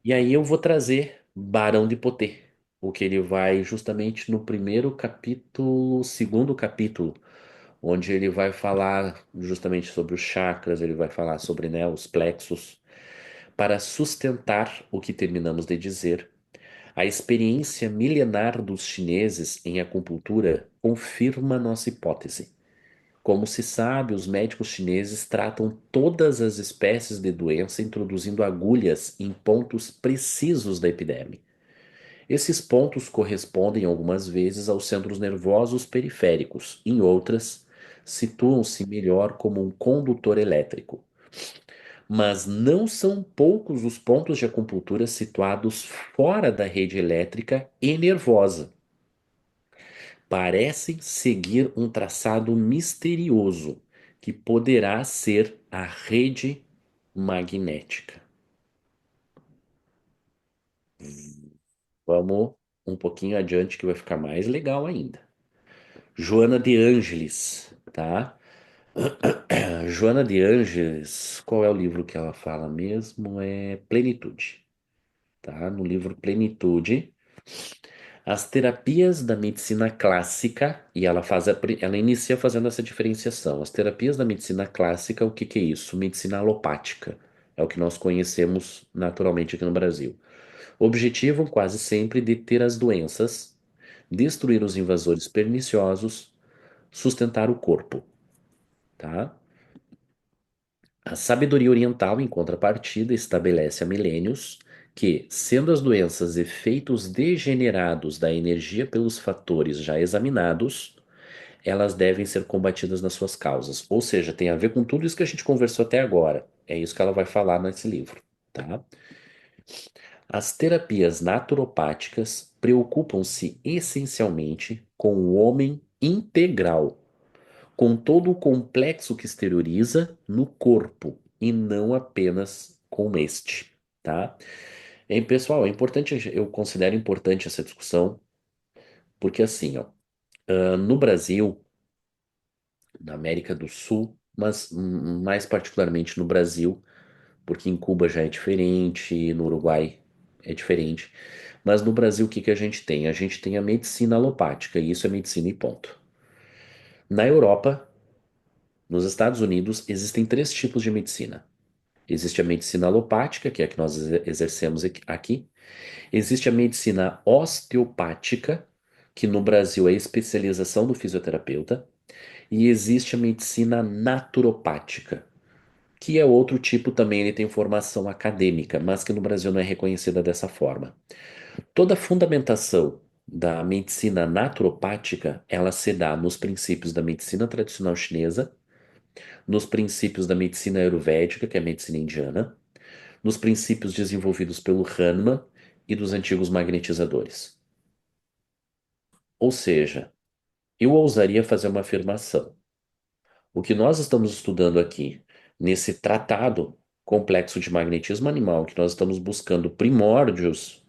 E aí eu vou trazer Barão de Potê, o que ele vai justamente no primeiro capítulo, segundo capítulo, onde ele vai falar justamente sobre os chakras, ele vai falar sobre, né, os plexos, para sustentar o que terminamos de dizer. A experiência milenar dos chineses em acupuntura confirma nossa hipótese. Como se sabe, os médicos chineses tratam todas as espécies de doença introduzindo agulhas em pontos precisos da epiderme. Esses pontos correspondem algumas vezes aos centros nervosos periféricos, em outras, situam-se melhor como um condutor elétrico. Mas não são poucos os pontos de acupuntura situados fora da rede elétrica e nervosa. Parecem seguir um traçado misterioso que poderá ser a rede magnética. Vamos um pouquinho adiante que vai ficar mais legal ainda. Joana de Ângeles, tá? Joana de Ângeles, qual é o livro que ela fala mesmo? É Plenitude, tá? No livro Plenitude, as terapias da medicina clássica, e ela inicia fazendo essa diferenciação. As terapias da medicina clássica, o que que é isso? Medicina alopática, é o que nós conhecemos naturalmente aqui no Brasil. Objetivam quase sempre deter as doenças, destruir os invasores perniciosos, sustentar o corpo, tá? A sabedoria oriental, em contrapartida, estabelece há milênios que, sendo as doenças efeitos degenerados da energia pelos fatores já examinados, elas devem ser combatidas nas suas causas. Ou seja, tem a ver com tudo isso que a gente conversou até agora. É isso que ela vai falar nesse livro, tá? As terapias naturopáticas preocupam-se essencialmente com o homem integral, com todo o complexo que exterioriza no corpo e não apenas com este, tá? Pessoal, é importante, eu considero importante essa discussão, porque assim, ó, no Brasil, na América do Sul, mas mais particularmente no Brasil, porque em Cuba já é diferente, no Uruguai é diferente, mas no Brasil o que que a gente tem? A gente tem a medicina alopática, e isso é medicina e ponto. Na Europa, nos Estados Unidos, existem três tipos de medicina. Existe a medicina alopática, que é a que nós exercemos aqui. Existe a medicina osteopática, que no Brasil é a especialização do fisioterapeuta. E existe a medicina naturopática, que é outro tipo também, ele tem formação acadêmica, mas que no Brasil não é reconhecida dessa forma. Toda a fundamentação da medicina naturopática, ela se dá nos princípios da medicina tradicional chinesa, nos princípios da medicina ayurvédica, que é a medicina indiana, nos princípios desenvolvidos pelo Hahnemann e dos antigos magnetizadores. Ou seja, eu ousaria fazer uma afirmação. O que nós estamos estudando aqui, nesse tratado complexo de magnetismo animal, que nós estamos buscando primórdios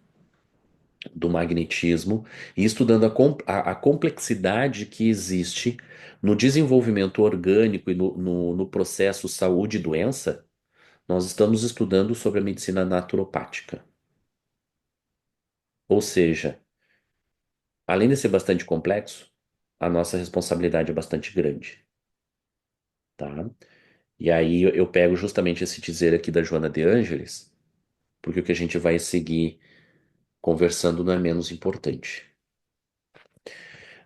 do magnetismo e estudando a complexidade que existe no desenvolvimento orgânico e no processo saúde e doença, nós estamos estudando sobre a medicina naturopática. Ou seja, além de ser bastante complexo, a nossa responsabilidade é bastante grande, tá? E aí eu pego justamente esse dizer aqui da Joana de Ângeles, porque o que a gente vai seguir conversando não é menos importante.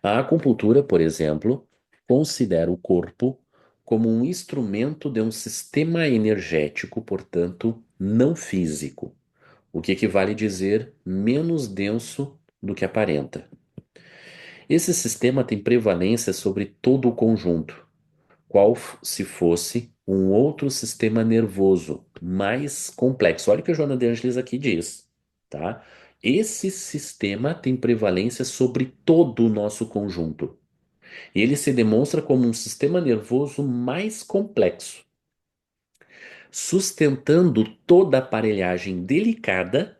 A acupuntura, por exemplo, considera o corpo como um instrumento de um sistema energético, portanto, não físico, o que equivale a dizer menos denso do que aparenta. Esse sistema tem prevalência sobre todo o conjunto, qual se fosse um outro sistema nervoso mais complexo. Olha o que a Joana de Ângeles aqui diz, tá? Esse sistema tem prevalência sobre todo o nosso conjunto. E ele se demonstra como um sistema nervoso mais complexo, sustentando toda a aparelhagem delicada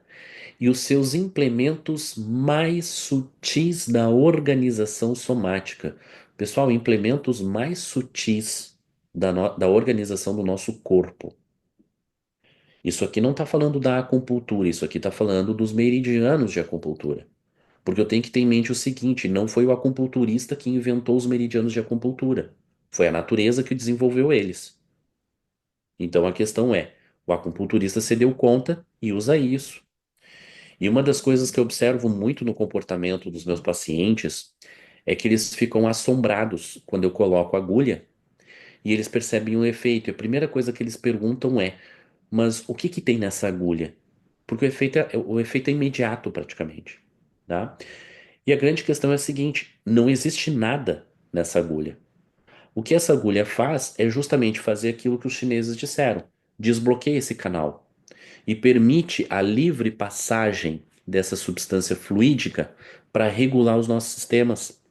e os seus implementos mais sutis da organização somática. Pessoal, implementos mais sutis da organização do nosso corpo. Isso aqui não está falando da acupuntura, isso aqui está falando dos meridianos de acupuntura. Porque eu tenho que ter em mente o seguinte: não foi o acupunturista que inventou os meridianos de acupuntura. Foi a natureza que desenvolveu eles. Então a questão é: o acupunturista se deu conta e usa isso. E uma das coisas que eu observo muito no comportamento dos meus pacientes é que eles ficam assombrados quando eu coloco agulha e eles percebem um efeito. E a primeira coisa que eles perguntam é: mas o que que tem nessa agulha? Porque o efeito é imediato praticamente, tá? E a grande questão é a seguinte: não existe nada nessa agulha. O que essa agulha faz é justamente fazer aquilo que os chineses disseram: desbloqueia esse canal e permite a livre passagem dessa substância fluídica para regular os nossos sistemas.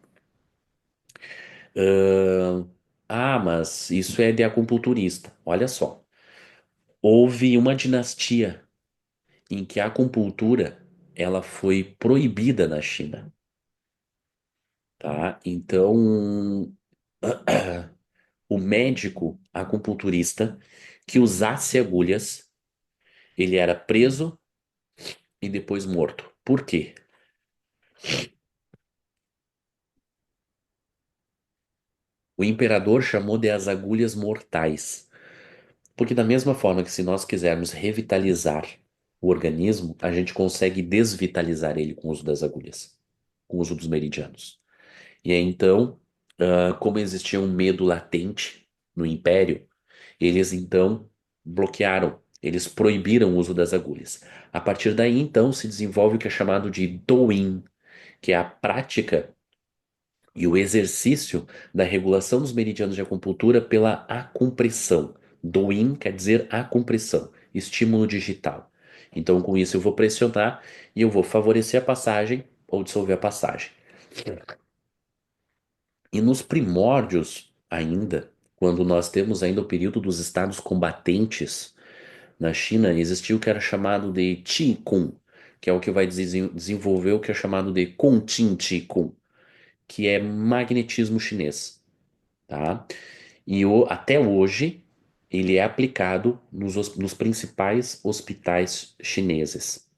Ahn, mas isso é de acupunturista. Olha só, houve uma dinastia em que a acupuntura ela foi proibida na China, tá? Então, o médico acupunturista que usasse agulhas, ele era preso e depois morto. Por quê? O imperador chamou de as agulhas mortais. Porque da mesma forma que se nós quisermos revitalizar o organismo, a gente consegue desvitalizar ele com o uso das agulhas, com o uso dos meridianos. E aí então, como existia um medo latente no Império, eles então bloquearam, eles proibiram o uso das agulhas. A partir daí, então, se desenvolve o que é chamado de Douyin, que é a prática e o exercício da regulação dos meridianos de acupuntura pela acumpressão. Douyin quer dizer acumpressão, estímulo digital. Então, com isso, eu vou pressionar e eu vou favorecer a passagem ou dissolver a passagem. E nos primórdios, ainda, quando nós temos ainda o período dos estados combatentes, na China existiu o que era chamado de Qigong, que é o que vai desenvolver o que é chamado de Kongqing Qigong, que é magnetismo chinês, tá? E até hoje ele é aplicado nos principais hospitais chineses.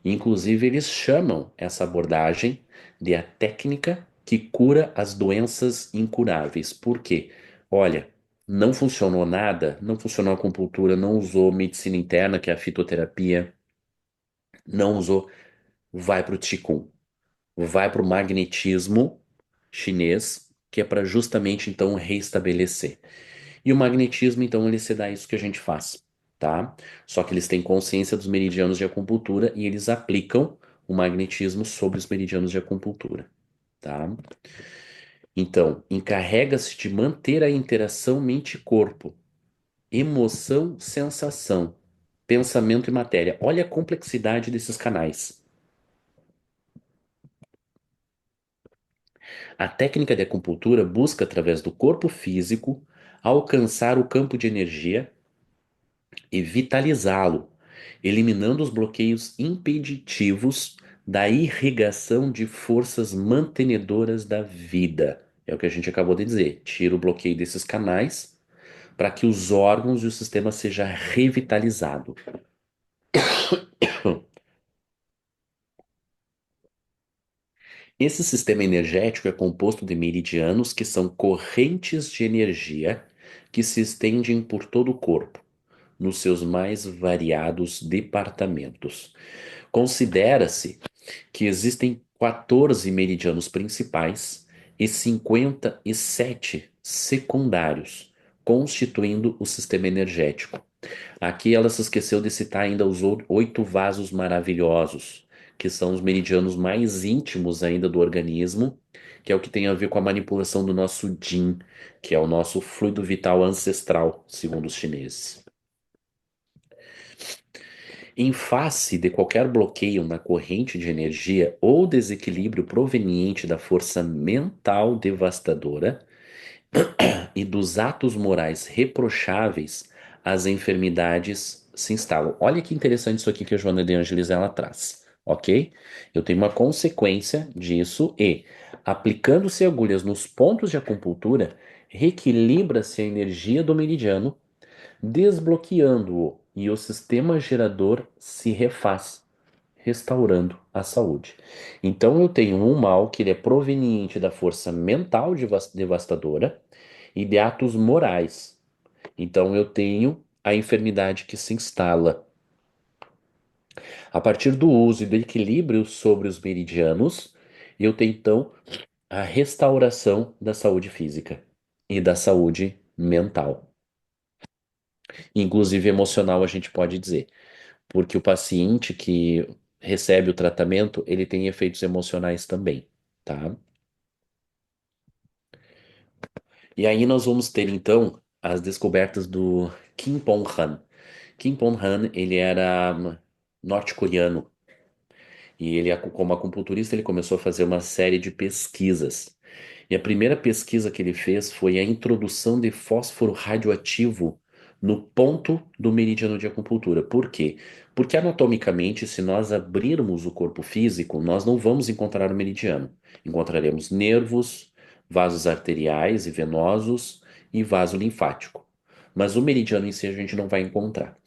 Inclusive, eles chamam essa abordagem de a técnica que cura as doenças incuráveis. Por quê? Olha, não funcionou nada, não funcionou a acupuntura, não usou medicina interna, que é a fitoterapia, não usou, vai para o Qigong, vai para o magnetismo chinês, que é para justamente então reestabelecer. E o magnetismo, então, ele se dá isso que a gente faz, tá? Só que eles têm consciência dos meridianos de acupuntura e eles aplicam o magnetismo sobre os meridianos de acupuntura, tá? Então, encarrega-se de manter a interação mente-corpo, emoção, sensação, pensamento e matéria. Olha a complexidade desses canais. A técnica de acupuntura busca, através do corpo físico, alcançar o campo de energia e vitalizá-lo, eliminando os bloqueios impeditivos da irrigação de forças mantenedoras da vida. É o que a gente acabou de dizer. Tira o bloqueio desses canais para que os órgãos e o sistema seja revitalizado. Esse sistema energético é composto de meridianos, que são correntes de energia que se estendem por todo o corpo, nos seus mais variados departamentos. Considera-se que existem 14 meridianos principais e 57 secundários, constituindo o sistema energético. Aqui ela se esqueceu de citar ainda os 8 vasos maravilhosos, que são os meridianos mais íntimos ainda do organismo, que é o que tem a ver com a manipulação do nosso Jin, que é o nosso fluido vital ancestral, segundo os chineses. Em face de qualquer bloqueio na corrente de energia ou desequilíbrio proveniente da força mental devastadora e dos atos morais reprocháveis, as enfermidades se instalam. Olha que interessante isso aqui que a Joana de Angelis ela traz, ok? Eu tenho uma consequência disso e, aplicando-se agulhas nos pontos de acupuntura, reequilibra-se a energia do meridiano, desbloqueando-o, e o sistema gerador se refaz, restaurando a saúde. Então eu tenho um mal que ele é proveniente da força mental devastadora e de atos morais. Então eu tenho a enfermidade que se instala a partir do uso e do equilíbrio sobre os meridianos, eu tenho então a restauração da saúde física e da saúde mental, inclusive emocional, a gente pode dizer, porque o paciente que recebe o tratamento, ele tem efeitos emocionais também, tá? E aí nós vamos ter então as descobertas do Kim Pong-han. Kim Pong-han, ele era norte-coreano e ele, como acupunturista, ele começou a fazer uma série de pesquisas. E a primeira pesquisa que ele fez foi a introdução de fósforo radioativo no ponto do meridiano de acupuntura. Por quê? Porque anatomicamente, se nós abrirmos o corpo físico, nós não vamos encontrar o meridiano. Encontraremos nervos, vasos arteriais e venosos e vaso linfático. Mas o meridiano em si a gente não vai encontrar.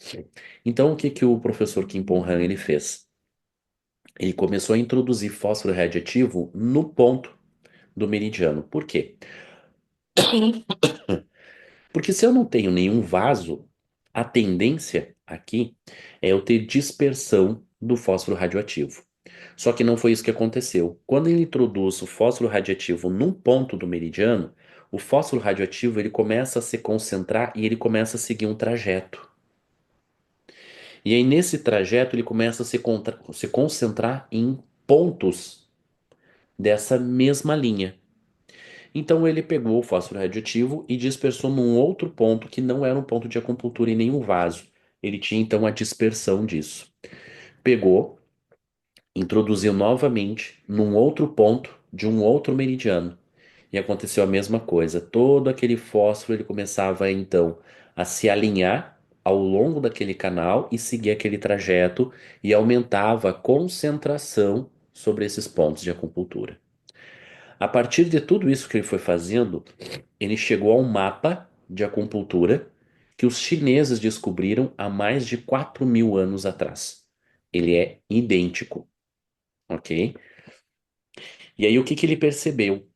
Então, o que que o professor Kim Pong-han ele fez? Ele começou a introduzir fósforo radioativo no ponto do meridiano. Por quê? Porque se eu não tenho nenhum vaso, a tendência aqui é eu ter dispersão do fósforo radioativo. Só que não foi isso que aconteceu. Quando ele introduz o fósforo radioativo num ponto do meridiano, o fósforo radioativo ele começa a se concentrar e ele começa a seguir um trajeto. E aí nesse trajeto ele começa a se concentrar em pontos dessa mesma linha. Então ele pegou o fósforo radioativo e dispersou num outro ponto que não era um ponto de acupuntura em nenhum vaso. Ele tinha então a dispersão disso. Pegou, introduziu novamente num outro ponto de um outro meridiano. E aconteceu a mesma coisa. Todo aquele fósforo ele começava então a se alinhar ao longo daquele canal e seguir aquele trajeto e aumentava a concentração sobre esses pontos de acupuntura. A partir de tudo isso que ele foi fazendo, ele chegou a um mapa de acupuntura que os chineses descobriram há mais de 4.000 anos atrás. Ele é idêntico, ok? E aí o que que ele percebeu?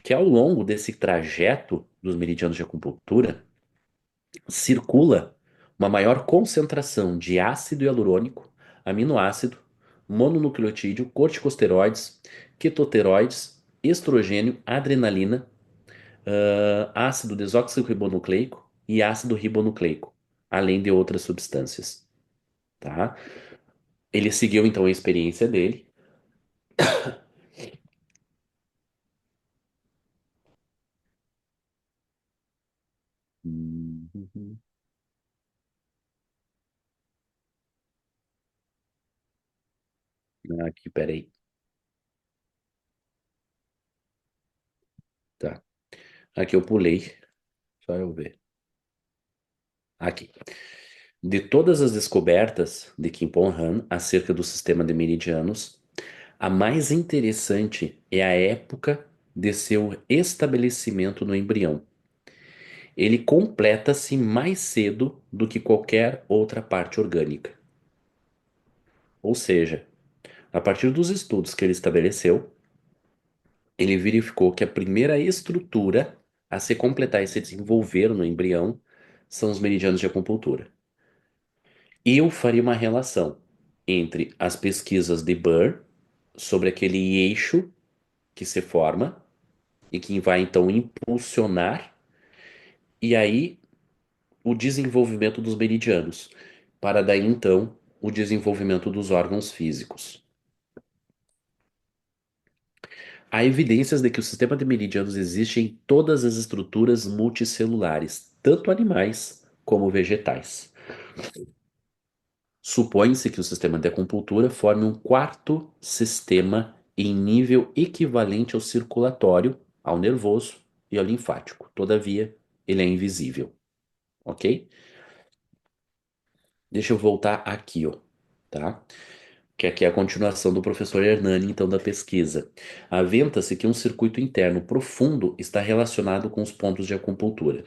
Que ao longo desse trajeto dos meridianos de acupuntura, circula uma maior concentração de ácido hialurônico, aminoácido, mononucleotídeo, corticosteroides, quetoteroides, estrogênio, adrenalina, ácido desoxirribonucleico e ácido ribonucleico, além de outras substâncias, tá? Ele seguiu então a experiência dele. Uhum. Aqui, peraí. Tá. Aqui eu pulei. Só eu ver. Aqui. De todas as descobertas de Kim Pon-han acerca do sistema de meridianos, a mais interessante é a época de seu estabelecimento no embrião. Ele completa-se mais cedo do que qualquer outra parte orgânica. Ou seja, a partir dos estudos que ele estabeleceu, ele verificou que a primeira estrutura a se completar e se desenvolver no embrião são os meridianos de acupuntura. Eu faria uma relação entre as pesquisas de Burr sobre aquele eixo que se forma e que vai então impulsionar, e aí o desenvolvimento dos meridianos, para daí então o desenvolvimento dos órgãos físicos. Há evidências de que o sistema de meridianos existe em todas as estruturas multicelulares, tanto animais como vegetais. Supõe-se que o sistema de acupuntura forme um quarto sistema em nível equivalente ao circulatório, ao nervoso e ao linfático. Todavia, ele é invisível, ok? Deixa eu voltar aqui, ó, tá? Que aqui é a continuação do professor Hernani, então, da pesquisa. Aventa-se que um circuito interno profundo está relacionado com os pontos de acupuntura.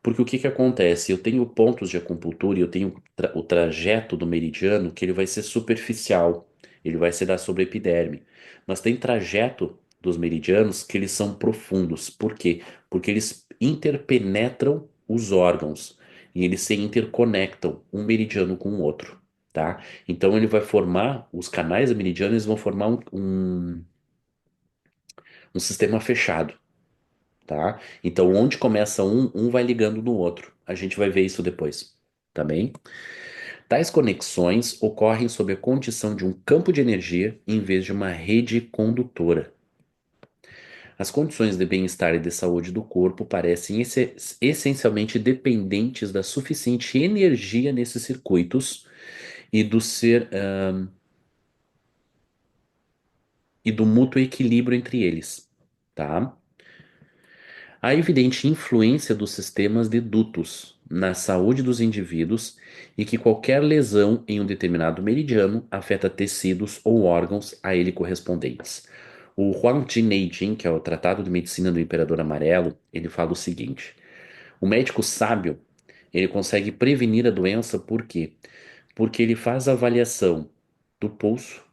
Porque o que que acontece? Eu tenho pontos de acupuntura e eu tenho o trajeto do meridiano que ele vai ser superficial, ele vai ser da sobreepiderme. Mas tem trajeto dos meridianos que eles são profundos. Por quê? Porque eles interpenetram os órgãos e eles se interconectam um meridiano com o outro, tá? Então ele vai formar, os canais meridianos vão formar um sistema fechado, tá? Então, onde começa um vai ligando no outro. A gente vai ver isso depois, tá bem? Tais conexões ocorrem sob a condição de um campo de energia em vez de uma rede condutora. As condições de bem-estar e de saúde do corpo parecem essencialmente dependentes da suficiente energia nesses circuitos e do ser e do mútuo equilíbrio entre eles, tá? A evidente influência dos sistemas de dutos na saúde dos indivíduos e que qualquer lesão em um determinado meridiano afeta tecidos ou órgãos a ele correspondentes. O Huang Neijing, que é o Tratado de Medicina do Imperador Amarelo, ele fala o seguinte: o médico sábio, ele consegue prevenir a doença por quê? Porque ele faz a avaliação do pulso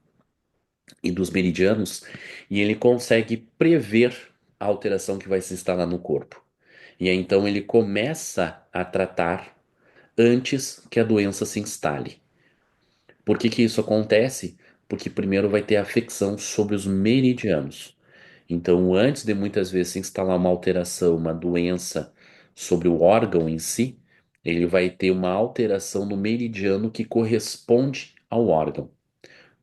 e dos meridianos e ele consegue prever a alteração que vai se instalar no corpo. E aí então ele começa a tratar antes que a doença se instale. Por que que isso acontece? Porque primeiro vai ter a afecção sobre os meridianos. Então, antes de muitas vezes se instalar uma alteração, uma doença sobre o órgão em si, ele vai ter uma alteração no meridiano que corresponde ao órgão.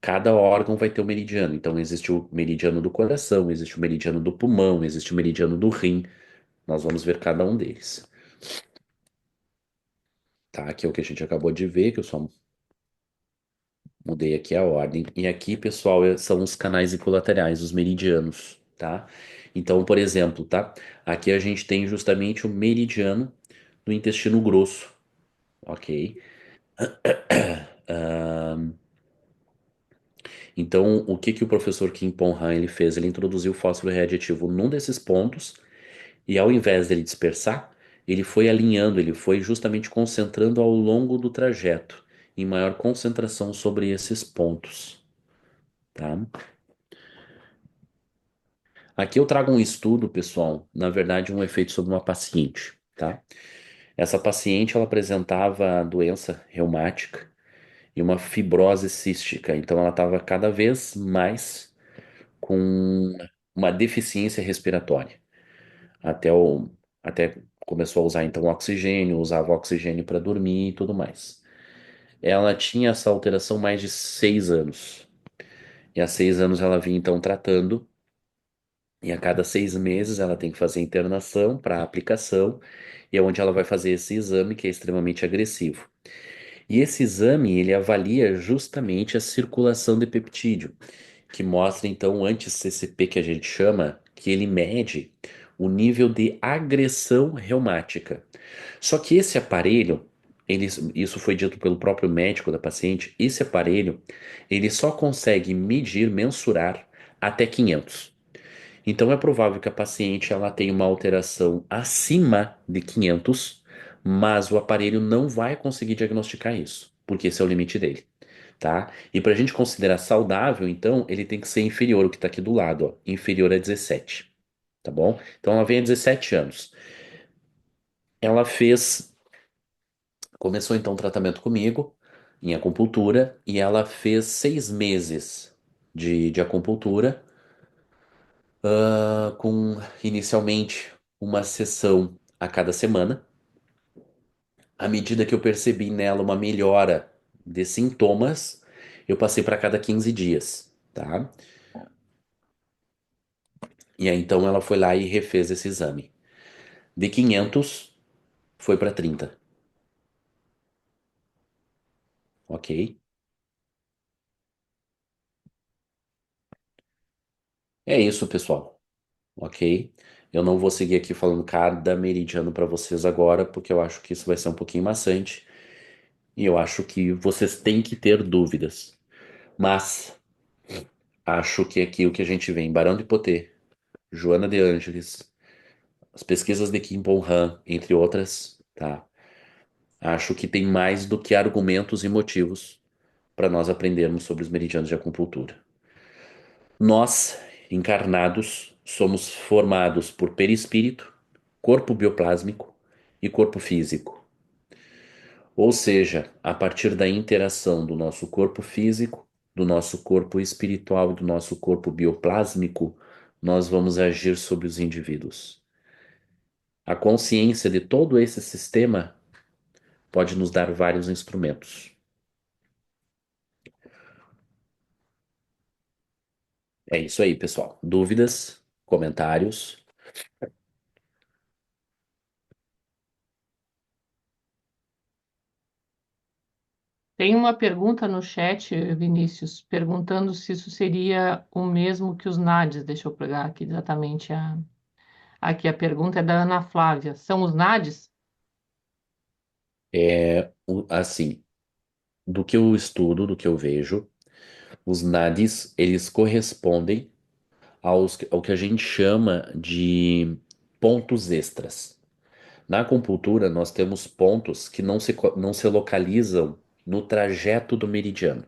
Cada órgão vai ter um meridiano. Então, existe o meridiano do coração, existe o meridiano do pulmão, existe o meridiano do rim. Nós vamos ver cada um deles. Tá? Aqui é o que a gente acabou de ver, que eu só mudei aqui a ordem. E aqui, pessoal, são os canais equilaterais, os meridianos, tá? Então, por exemplo, tá? Aqui a gente tem justamente o meridiano do intestino grosso, ok? Então, o que que o professor Kim Pon-han ele fez? Ele introduziu o fósforo reativo num desses pontos e ao invés dele dispersar, ele foi alinhando, ele foi justamente concentrando ao longo do trajeto, em maior concentração sobre esses pontos, tá? Aqui eu trago um estudo, pessoal, na verdade um efeito sobre uma paciente, tá? Essa paciente ela apresentava doença reumática e uma fibrose cística, então ela estava cada vez mais com uma deficiência respiratória. Até o até começou a usar então oxigênio, usava oxigênio para dormir e tudo mais. ela tinha essa alteração mais de 6 anos. E há 6 anos ela vinha então tratando, e a cada 6 meses ela tem que fazer internação para aplicação, e é onde ela vai fazer esse exame que é extremamente agressivo. E esse exame ele avalia justamente a circulação de peptídeo, que mostra então o anti-CCP que a gente chama, que ele mede o nível de agressão reumática. Só que esse aparelho, isso foi dito pelo próprio médico da paciente, esse aparelho, ele só consegue medir, mensurar até 500. Então é provável que a paciente ela tenha uma alteração acima de 500, mas o aparelho não vai conseguir diagnosticar isso, porque esse é o limite dele, tá? E para a gente considerar saudável, então, ele tem que ser inferior, o que está aqui do lado, ó, inferior a 17, tá bom? Então ela vem a 17 anos. Ela começou então o tratamento comigo, em acupuntura, e ela fez 6 meses de acupuntura, com inicialmente uma sessão a cada semana. À medida que eu percebi nela uma melhora de sintomas, eu passei para cada 15 dias, tá? E aí então ela foi lá e refez esse exame. De 500 foi para 30, ok? É isso, pessoal, ok? Eu não vou seguir aqui falando cada meridiano para vocês agora, porque eu acho que isso vai ser um pouquinho maçante e eu acho que vocês têm que ter dúvidas. Mas acho que aqui o que a gente vê em Barão de Potê, Joana de Ângeles, as pesquisas de Kim Pon Han, entre outras, tá? Acho que tem mais do que argumentos e motivos para nós aprendermos sobre os meridianos de acupuntura. Nós, encarnados, somos formados por perispírito, corpo bioplásmico e corpo físico. Ou seja, a partir da interação do nosso corpo físico, do nosso corpo espiritual e do nosso corpo bioplásmico, nós vamos agir sobre os indivíduos. A consciência de todo esse sistema pode nos dar vários instrumentos. É isso aí, pessoal. Dúvidas, comentários? Tem uma pergunta no chat, Vinícius, perguntando se isso seria o mesmo que os NADs. Deixa eu pegar aqui exatamente aqui a pergunta é da Ana Flávia. São os NADs? Assim, do que eu estudo, do que eu vejo, os nadis, eles correspondem ao que a gente chama de pontos extras. Na acupuntura, nós temos pontos que não se localizam no trajeto do meridiano.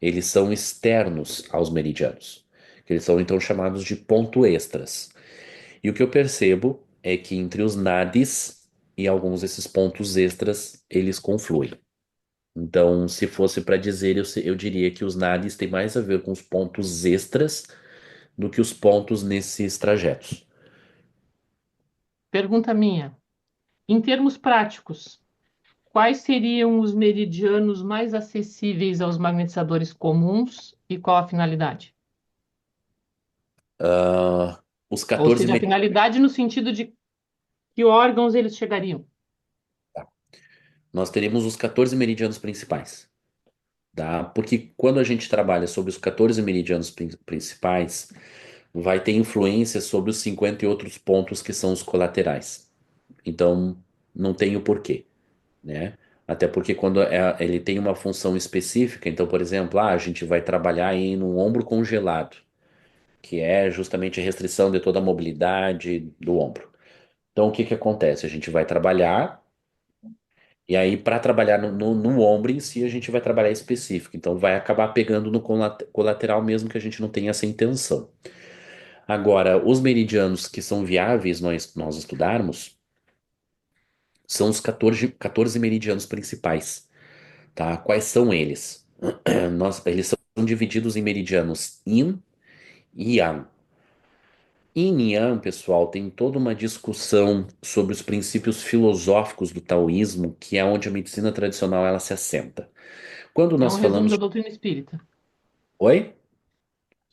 Eles são externos aos meridianos, que eles são então chamados de ponto extras. E o que eu percebo é que entre os nadis e alguns desses pontos extras, eles confluem. Então, se fosse para dizer, eu diria que os nadis têm mais a ver com os pontos extras do que os pontos nesses trajetos. Pergunta minha. Em termos práticos, quais seriam os meridianos mais acessíveis aos magnetizadores comuns e qual a finalidade? Ah, os Ou 14 seja, a finalidade no sentido de que órgãos eles chegariam? nós teríamos os 14 meridianos principais, tá? Porque quando a gente trabalha sobre os 14 meridianos principais, vai ter influência sobre os 50 e outros pontos que são os colaterais. Então, não tem o porquê, né? Até porque quando ele tem uma função específica, então, por exemplo, a gente vai trabalhar aí no ombro congelado, que é justamente a restrição de toda a mobilidade do ombro. Então, o que que acontece? A gente vai trabalhar, e aí, para trabalhar no ombro em si, a gente vai trabalhar específico. Então, vai acabar pegando no colateral mesmo que a gente não tenha essa intenção. Agora, os meridianos que são viáveis nós estudarmos são os 14 meridianos principais, tá? Quais são eles? Eles são divididos em meridianos Yin e Yang. Yin e Yang, pessoal, tem toda uma discussão sobre os princípios filosóficos do taoísmo, que é onde a medicina tradicional ela se assenta. Quando É um nós resumo falamos da de... doutrina espírita, Oi?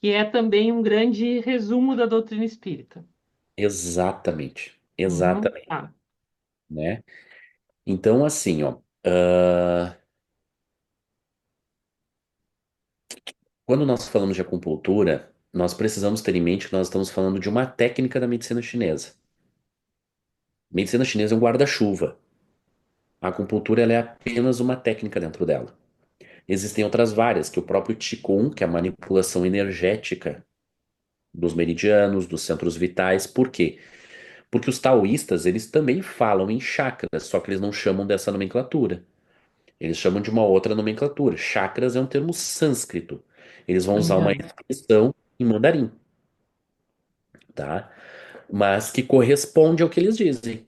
que é também um grande resumo da doutrina espírita. Exatamente. Uhum, Exatamente, tá. né? Então, assim, ó, quando nós falamos de acupuntura, nós precisamos ter em mente que nós estamos falando de uma técnica da medicina chinesa. Medicina chinesa é um guarda-chuva. A acupuntura ela é apenas uma técnica dentro dela. Existem outras várias, que o próprio Qigong, que é a manipulação energética dos meridianos, dos centros vitais. Por quê? Porque os taoístas, eles também falam em chakras, só que eles não chamam dessa nomenclatura. Eles chamam de uma outra nomenclatura. Chakras é um termo sânscrito. Eles vão usar uma Indiano. expressão em mandarim, tá? Mas que corresponde ao que eles dizem.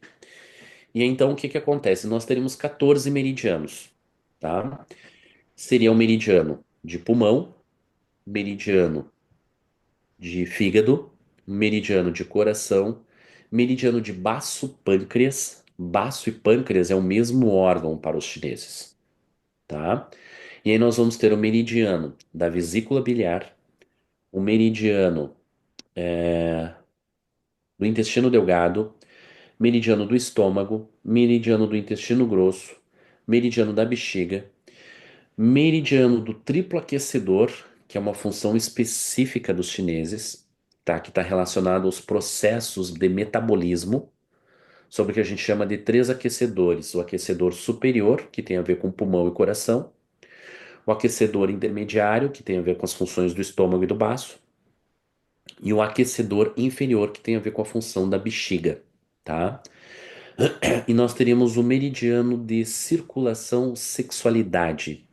E então o que que acontece? Nós teríamos 14 meridianos, tá? Seria o meridiano de pulmão, meridiano de fígado, meridiano de coração, meridiano de baço, pâncreas. Baço e pâncreas é o mesmo órgão para os chineses, tá? E aí nós vamos ter o meridiano da vesícula biliar, o meridiano do intestino delgado, meridiano do estômago, meridiano do intestino grosso, meridiano da bexiga, meridiano do triplo aquecedor, que é uma função específica dos chineses, tá? Que está relacionado aos processos de metabolismo, sobre o que a gente chama de três aquecedores: o aquecedor superior, que tem a ver com pulmão e coração, o aquecedor intermediário, que tem a ver com as funções do estômago e do baço, e o aquecedor inferior, que tem a ver com a função da bexiga, tá? E nós teríamos o meridiano de circulação sexualidade.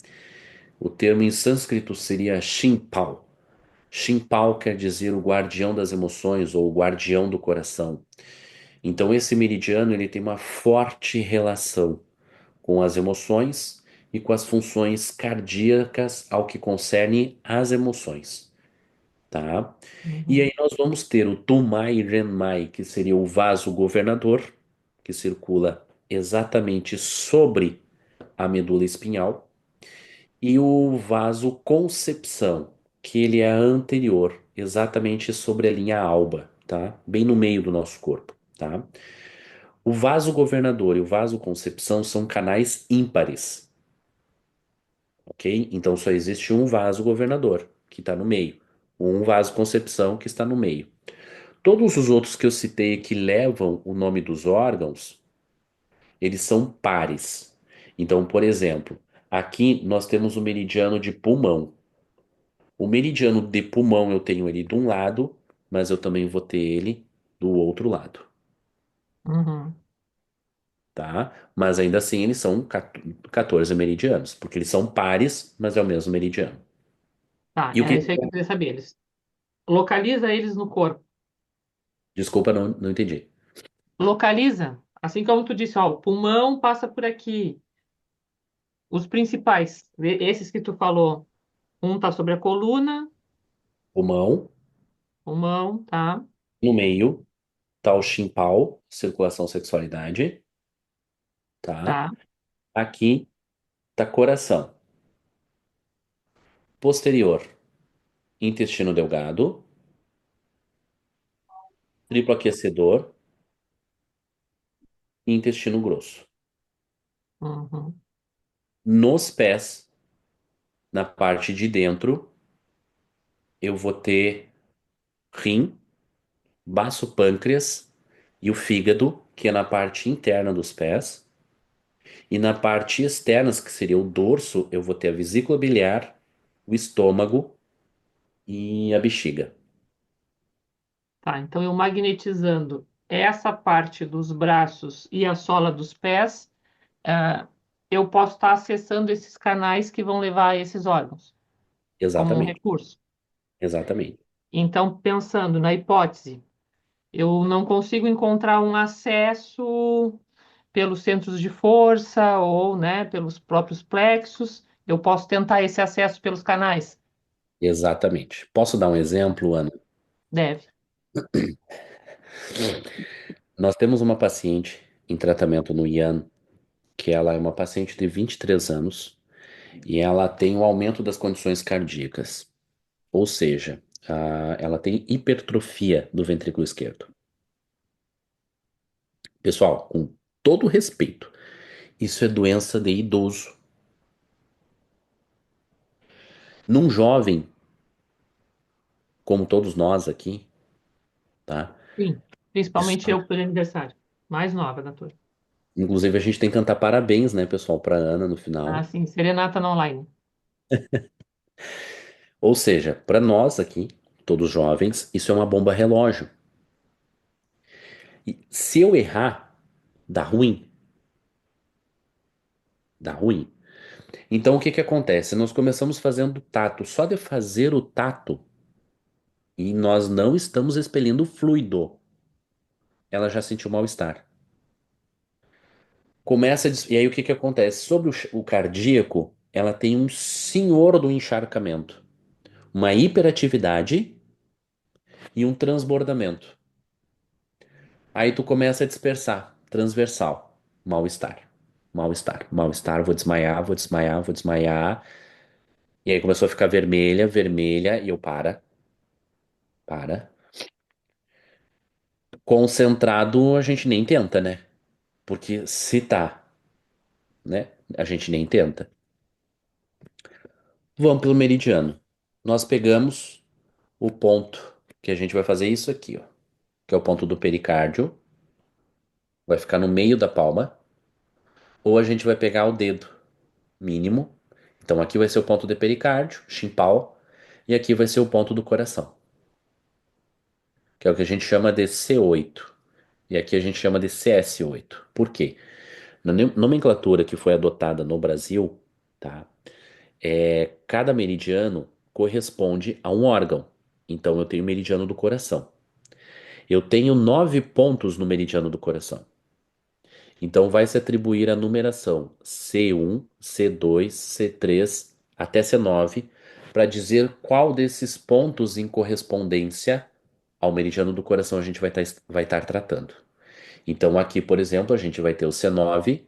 O termo em sânscrito seria Shimpal. Shimpal quer dizer o guardião das emoções ou o guardião do coração. Então esse meridiano ele tem uma forte relação com as emoções e com as funções cardíacas ao que concerne as emoções, tá? E aí Uhum, nós vamos ter o Tumai Renmai, que seria o vaso governador, que circula exatamente sobre a medula espinhal, e o vaso concepção, que ele é anterior, exatamente sobre a linha alba, tá? Bem no meio do nosso corpo, tá? O vaso governador e o vaso concepção são canais ímpares, ok? Então só existe um vaso governador, que está no meio, um vaso concepção que está no meio. Todos os outros que eu citei que levam o nome dos órgãos, eles são pares. Então, por exemplo, aqui nós temos o meridiano de pulmão. O meridiano de pulmão eu tenho ele de um lado, mas eu também vou ter ele do outro lado, uhum. tá? Mas ainda assim eles são 14 meridianos, porque eles são pares, mas é o mesmo meridiano. Tá, E o é que... isso aí que eu queria saber. Eles localiza eles no corpo. Desculpa, não entendi. Localiza, assim como tu disse, ó, o pulmão passa por aqui. Os principais, esses que tu falou, um tá sobre a coluna, Pulmão, pulmão, tá? no meio, tá o chimpal, circulação sexualidade, tá? Tá, Aqui tá coração. Posterior, intestino delgado, triplo aquecedor e intestino grosso. uhum, Nos pés, na parte de dentro, eu vou ter rim, baço pâncreas e o fígado, que é na parte interna dos pés. E na parte externa, que seria o dorso, eu vou ter a vesícula biliar, o estômago e a bexiga. tá. Então, eu magnetizando essa parte dos braços e a sola dos pés, ah, eu posso estar acessando esses canais que vão levar a esses órgãos, como um Exatamente, recurso. exatamente. Então, pensando na hipótese, eu não consigo encontrar um acesso pelos centros de força ou, né, pelos próprios plexos. Eu posso tentar esse acesso pelos canais? Exatamente. Posso dar um exemplo, Ana? Deve. Nós temos uma paciente em tratamento no IAN, que ela é uma paciente de 23 anos, E ela tem um aumento das condições cardíacas. Ou seja, ela tem hipertrofia do ventrículo esquerdo. Pessoal, com todo respeito, isso é doença de idoso. Num jovem, como todos nós aqui, tá? Sim, Isso, principalmente eu por aniversário. Mais nova da turma. inclusive, a gente tem que cantar parabéns, né, pessoal, para Ana no Ah, final. sim, serenata no online. Ou seja, para nós aqui, todos jovens, isso é uma bomba relógio. E se eu errar, dá ruim, dá ruim. Então, o que que acontece? Nós começamos fazendo tato. Só de fazer o tato, e nós não estamos expelindo fluido, ela já sentiu mal-estar. E aí o que que acontece? Sobre o cardíaco, ela tem um senhor do encharcamento, uma hiperatividade e um transbordamento. Aí tu começa a dispersar, transversal, mal-estar, mal-estar, mal-estar, vou desmaiar, vou desmaiar, vou desmaiar. E aí começou a ficar vermelha, vermelha, e eu para. Concentrado, a gente nem tenta, né? Porque se tá, né? A gente nem tenta. Vamos pelo meridiano. Nós pegamos o ponto que a gente vai fazer isso aqui, ó, que é o ponto do pericárdio, vai ficar no meio da palma, ou a gente vai pegar o dedo mínimo. Então aqui vai ser o ponto do pericárdio, chimpal, e aqui vai ser o ponto do coração, que é o que a gente chama de C8. E aqui a gente chama de CS8. Por quê? Na nomenclatura que foi adotada no Brasil, tá? Cada meridiano corresponde a um órgão. Então eu tenho o meridiano do coração. Eu tenho 9 pontos no meridiano do coração. Então vai se atribuir a numeração C1, C2, C3 até C9 para dizer qual desses pontos em correspondência ao meridiano do coração a gente vai estar tratando. Então aqui, por exemplo, a gente vai ter o C9,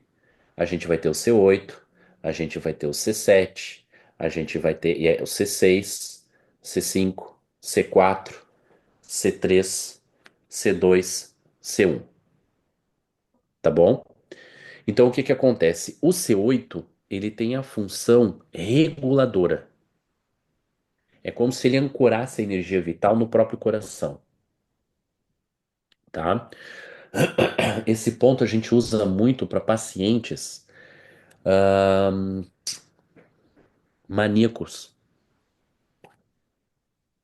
a gente vai ter o C8, a gente vai ter o C7, a gente vai ter o C6, C5, C4, C3, C2, C1, tá bom? Então, o que que acontece? O C8, ele tem a função reguladora. É como se ele ancorasse a energia vital no próprio coração, tá? Esse ponto a gente usa muito para pacientes maníacos,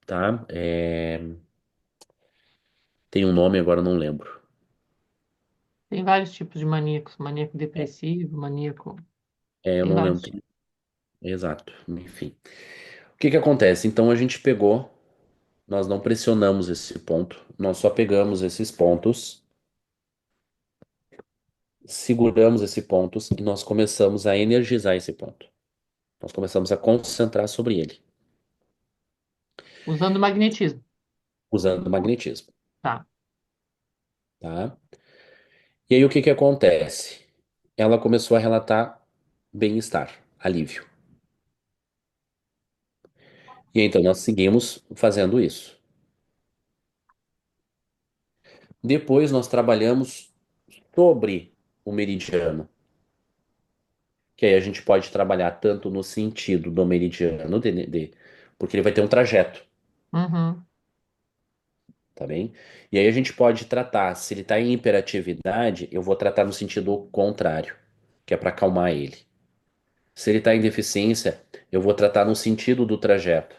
tá? Tem um nome, agora eu não lembro. Tem vários tipos de maníacos. Maníaco depressivo, maníaco. Eu Tem não vários lembro. tipos. Exato, enfim. O que que acontece? Então a gente pegou, nós não pressionamos esse ponto, nós só pegamos esses pontos, seguramos esse ponto e nós começamos a energizar esse ponto. Nós começamos a concentrar sobre ele, Usando magnetismo. usando magnetismo, Tá. tá? E aí o que que acontece? Ela começou a relatar bem-estar, alívio. E então nós seguimos fazendo isso. Depois nós trabalhamos sobre o meridiano, que aí a gente pode trabalhar tanto no sentido do meridiano, porque ele vai ter um trajeto, Uhum. tá bem? E aí a gente pode tratar, se ele está em hiperatividade, eu vou tratar no sentido contrário, que é para acalmar ele. Se ele está em deficiência, eu vou tratar no sentido do trajeto,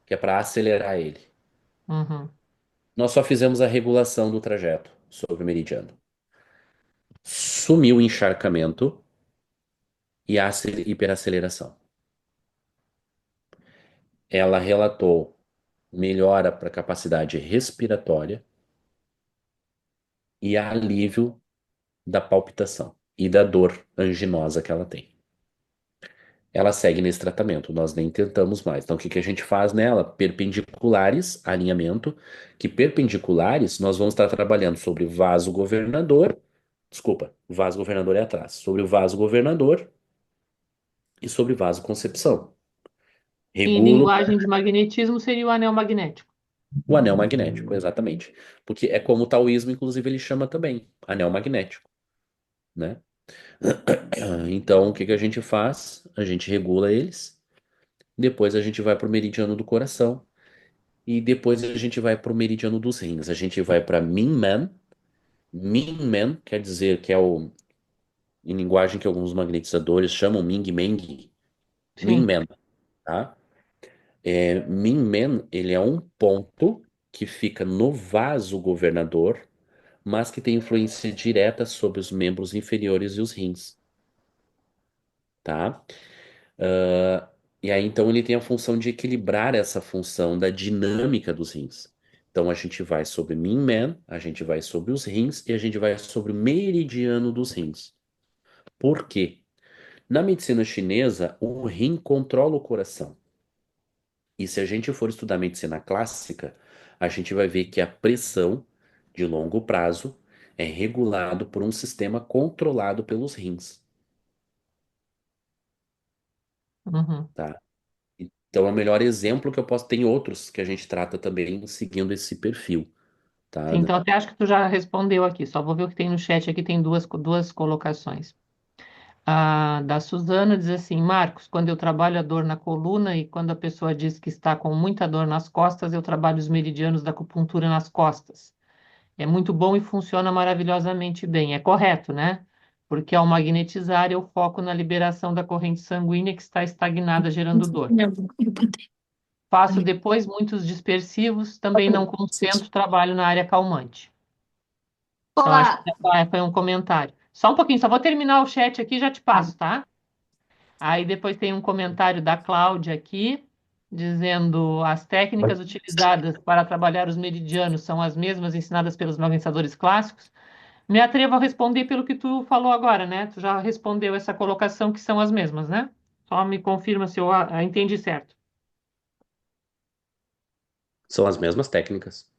que é para acelerar ele. Uhum. Nós só fizemos a regulação do trajeto sobre o meridiano. Sumiu o encharcamento e a hiperaceleração. Ela relatou melhora para a capacidade respiratória e alívio da palpitação e da dor anginosa que ela tem. Ela segue nesse tratamento, nós nem tentamos mais. Então, o que que a gente faz nela? Perpendiculares, alinhamento, que perpendiculares nós vamos estar trabalhando sobre vaso governador, desculpa, o vaso governador é atrás, sobre o vaso governador e sobre vasoconcepção. Em Regulam linguagem de magnetismo seria o anel magnético. o anel magnético, exatamente. Porque é como o taoísmo, inclusive, ele chama também anel magnético, né? Então, o que que a gente faz? A gente regula eles, depois a gente vai para o meridiano do coração e depois a gente vai para o meridiano dos rins. A gente vai para Minmen. Minmen quer dizer que é o, em linguagem que alguns magnetizadores chamam Ming Meng, Sim. Minmen, tá? Minmen, ele é um ponto que fica no vaso governador, mas que tem influência direta sobre os membros inferiores e os rins, tá? Ah, e aí, então, ele tem a função de equilibrar essa função da dinâmica dos rins. Então, a gente vai sobre Min Men, a gente vai sobre os rins e a gente vai sobre o meridiano dos rins. Por quê? Na medicina chinesa, o rim controla o coração. E se a gente for estudar medicina clássica, a gente vai ver que a pressão de longo prazo é regulado por um sistema controlado pelos rins, Uhum. tá? Então, é o melhor exemplo que eu posso. Tem outros que a gente trata também seguindo esse perfil, tá? Sim, então até acho que tu já respondeu aqui. Só vou ver o que tem no chat aqui, tem duas colocações. A da Suzana diz assim: Marcos, quando eu trabalho a dor na coluna e quando a pessoa diz que está com muita dor nas costas, eu trabalho os meridianos da acupuntura nas costas. É muito bom e funciona maravilhosamente bem. É correto, né? Porque ao magnetizar, eu foco na liberação da corrente sanguínea que está estagnada, gerando dor. Faço depois muitos dispersivos, também não concentro, trabalho na área calmante. Então, acho que Olá, foi um comentário. Só um pouquinho, só vou terminar o chat aqui e já te passo, tá? Aí depois tem um comentário da Cláudia aqui, dizendo as técnicas utilizadas para trabalhar os meridianos são as mesmas ensinadas pelos magnetizadores clássicos. Me atrevo a responder pelo que tu falou agora, né? Tu já respondeu essa colocação que são as mesmas, né? Só me confirma se eu entendi certo. São as mesmas técnicas.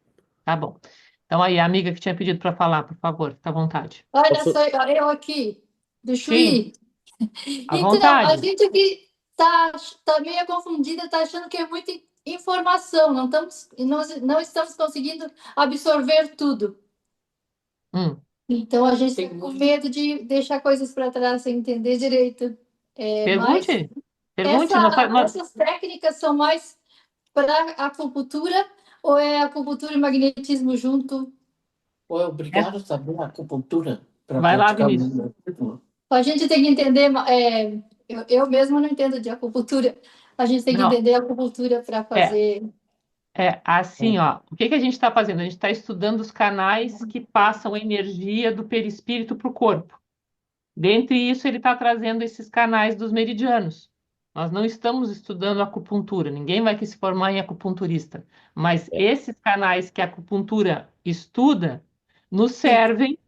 Tá bom. Então aí, a amiga que tinha pedido para falar, por favor, fica à vontade. olha Posso- só, eu aqui, do Sim, Chuí. à Então, a vontade. gente aqui tá meio confundida, está achando que é muita informação, não estamos conseguindo absorver tudo. Hum, Então, a gente está com medo de deixar coisas para trás sem entender direito. Mas pergunte, pergunte. essas técnicas são mais para acupuntura ou é acupuntura e magnetismo junto? Ou é obrigado a saber a acupuntura para Vai lá, praticar o Vinícius. magnetismo? A gente tem que entender, eu mesma não entendo de acupuntura, a gente tem que Não, entender a acupuntura para é, fazer. é assim, ó. O que que a gente está fazendo? A gente está estudando os canais que passam energia do perispírito para o corpo. Dentre isso, ele está trazendo esses canais dos meridianos. Nós não estamos estudando acupuntura, ninguém vai que se formar em acupunturista, mas esses canais que a acupuntura estuda nos servem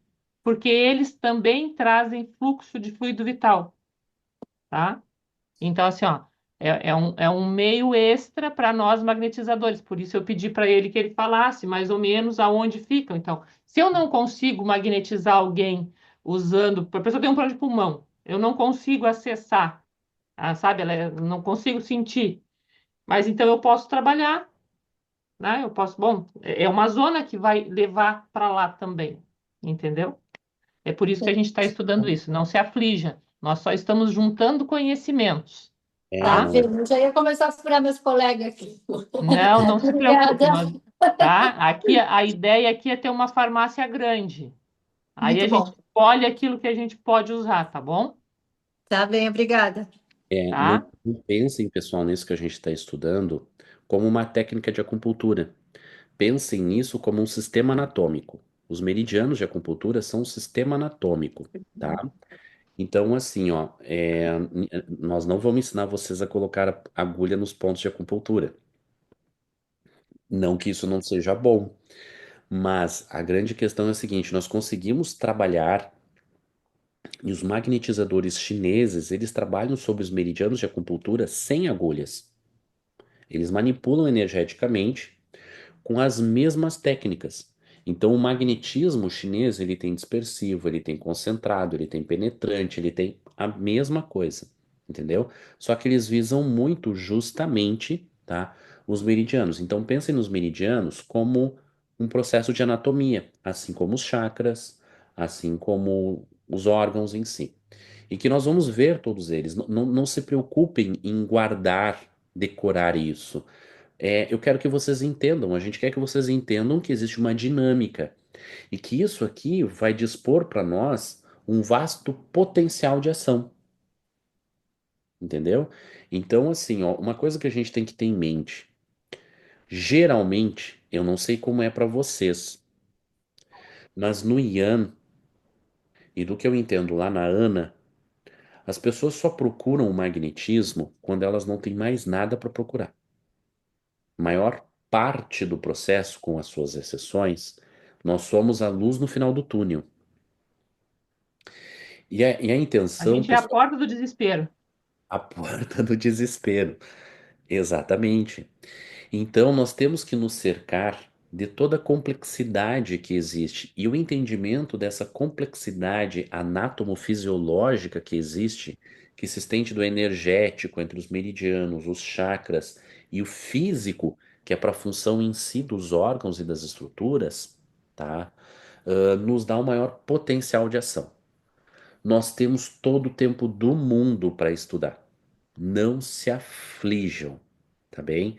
porque eles também trazem fluxo de fluido vital, tá? Então, assim, ó, é um meio extra para nós magnetizadores. Por isso eu pedi para ele que ele falasse mais ou menos aonde ficam. Então, se eu não consigo magnetizar alguém usando, a pessoa tem um problema de pulmão, eu não consigo acessar, sabe? Não consigo sentir. Mas então eu posso trabalhar, né? Eu posso, bom, é uma zona que vai levar para lá também, entendeu? É por isso que a gente está estudando isso. Não se aflija. Nós só estamos juntando conhecimentos, Tá tá? vendo? Eu já ia começar a furar meus colegas aqui. Não, não se preocupe, Obrigada. tá? Aqui a ideia aqui é ter uma farmácia grande. Aí a Muito gente bom. escolhe aquilo que a gente pode usar, tá bom? Tá bem, obrigada. Não Tá? pensem, pessoal, nisso que a gente está estudando como uma técnica de acupuntura. Pensem nisso como um sistema anatômico. Os meridianos de acupuntura são um sistema anatômico, tá? Então, assim, ó, nós não vamos ensinar vocês a colocar a agulha nos pontos de acupuntura. Não que isso não seja bom, mas a grande questão é a seguinte: nós conseguimos trabalhar, e os magnetizadores chineses, eles trabalham sobre os meridianos de acupuntura sem agulhas. Eles manipulam energeticamente com as mesmas técnicas. Então, o magnetismo chinês, ele tem dispersivo, ele tem concentrado, ele tem penetrante, ele tem a mesma coisa, entendeu? Só que eles visam muito justamente, tá, os meridianos. Então pensem nos meridianos como um processo de anatomia, assim como os chakras, assim como os órgãos em si. E que nós vamos ver todos eles. Não se preocupem em guardar, decorar isso. Eu quero que vocês entendam, a gente quer que vocês entendam que existe uma dinâmica e que isso aqui vai dispor para nós um vasto potencial de ação, entendeu? Então, assim, ó, uma coisa que a gente tem que ter em mente, geralmente, eu não sei como é para vocês, mas no Yan e do que eu entendo lá na Ana, as pessoas só procuram o magnetismo quando elas não têm mais nada para procurar. Maior parte do processo, com as suas exceções, nós somos a luz no final do túnel. E a A intenção, gente é a pessoal, porta do desespero. a porta do desespero. Exatamente. Então, nós temos que nos cercar de toda a complexidade que existe e o entendimento dessa complexidade anatomofisiológica que existe, que se estende do energético entre os meridianos, os chakras e o físico, que é para a função em si dos órgãos e das estruturas, tá? Nos dá um maior potencial de ação. Nós temos todo o tempo do mundo para estudar. Não se aflijam, tá bem?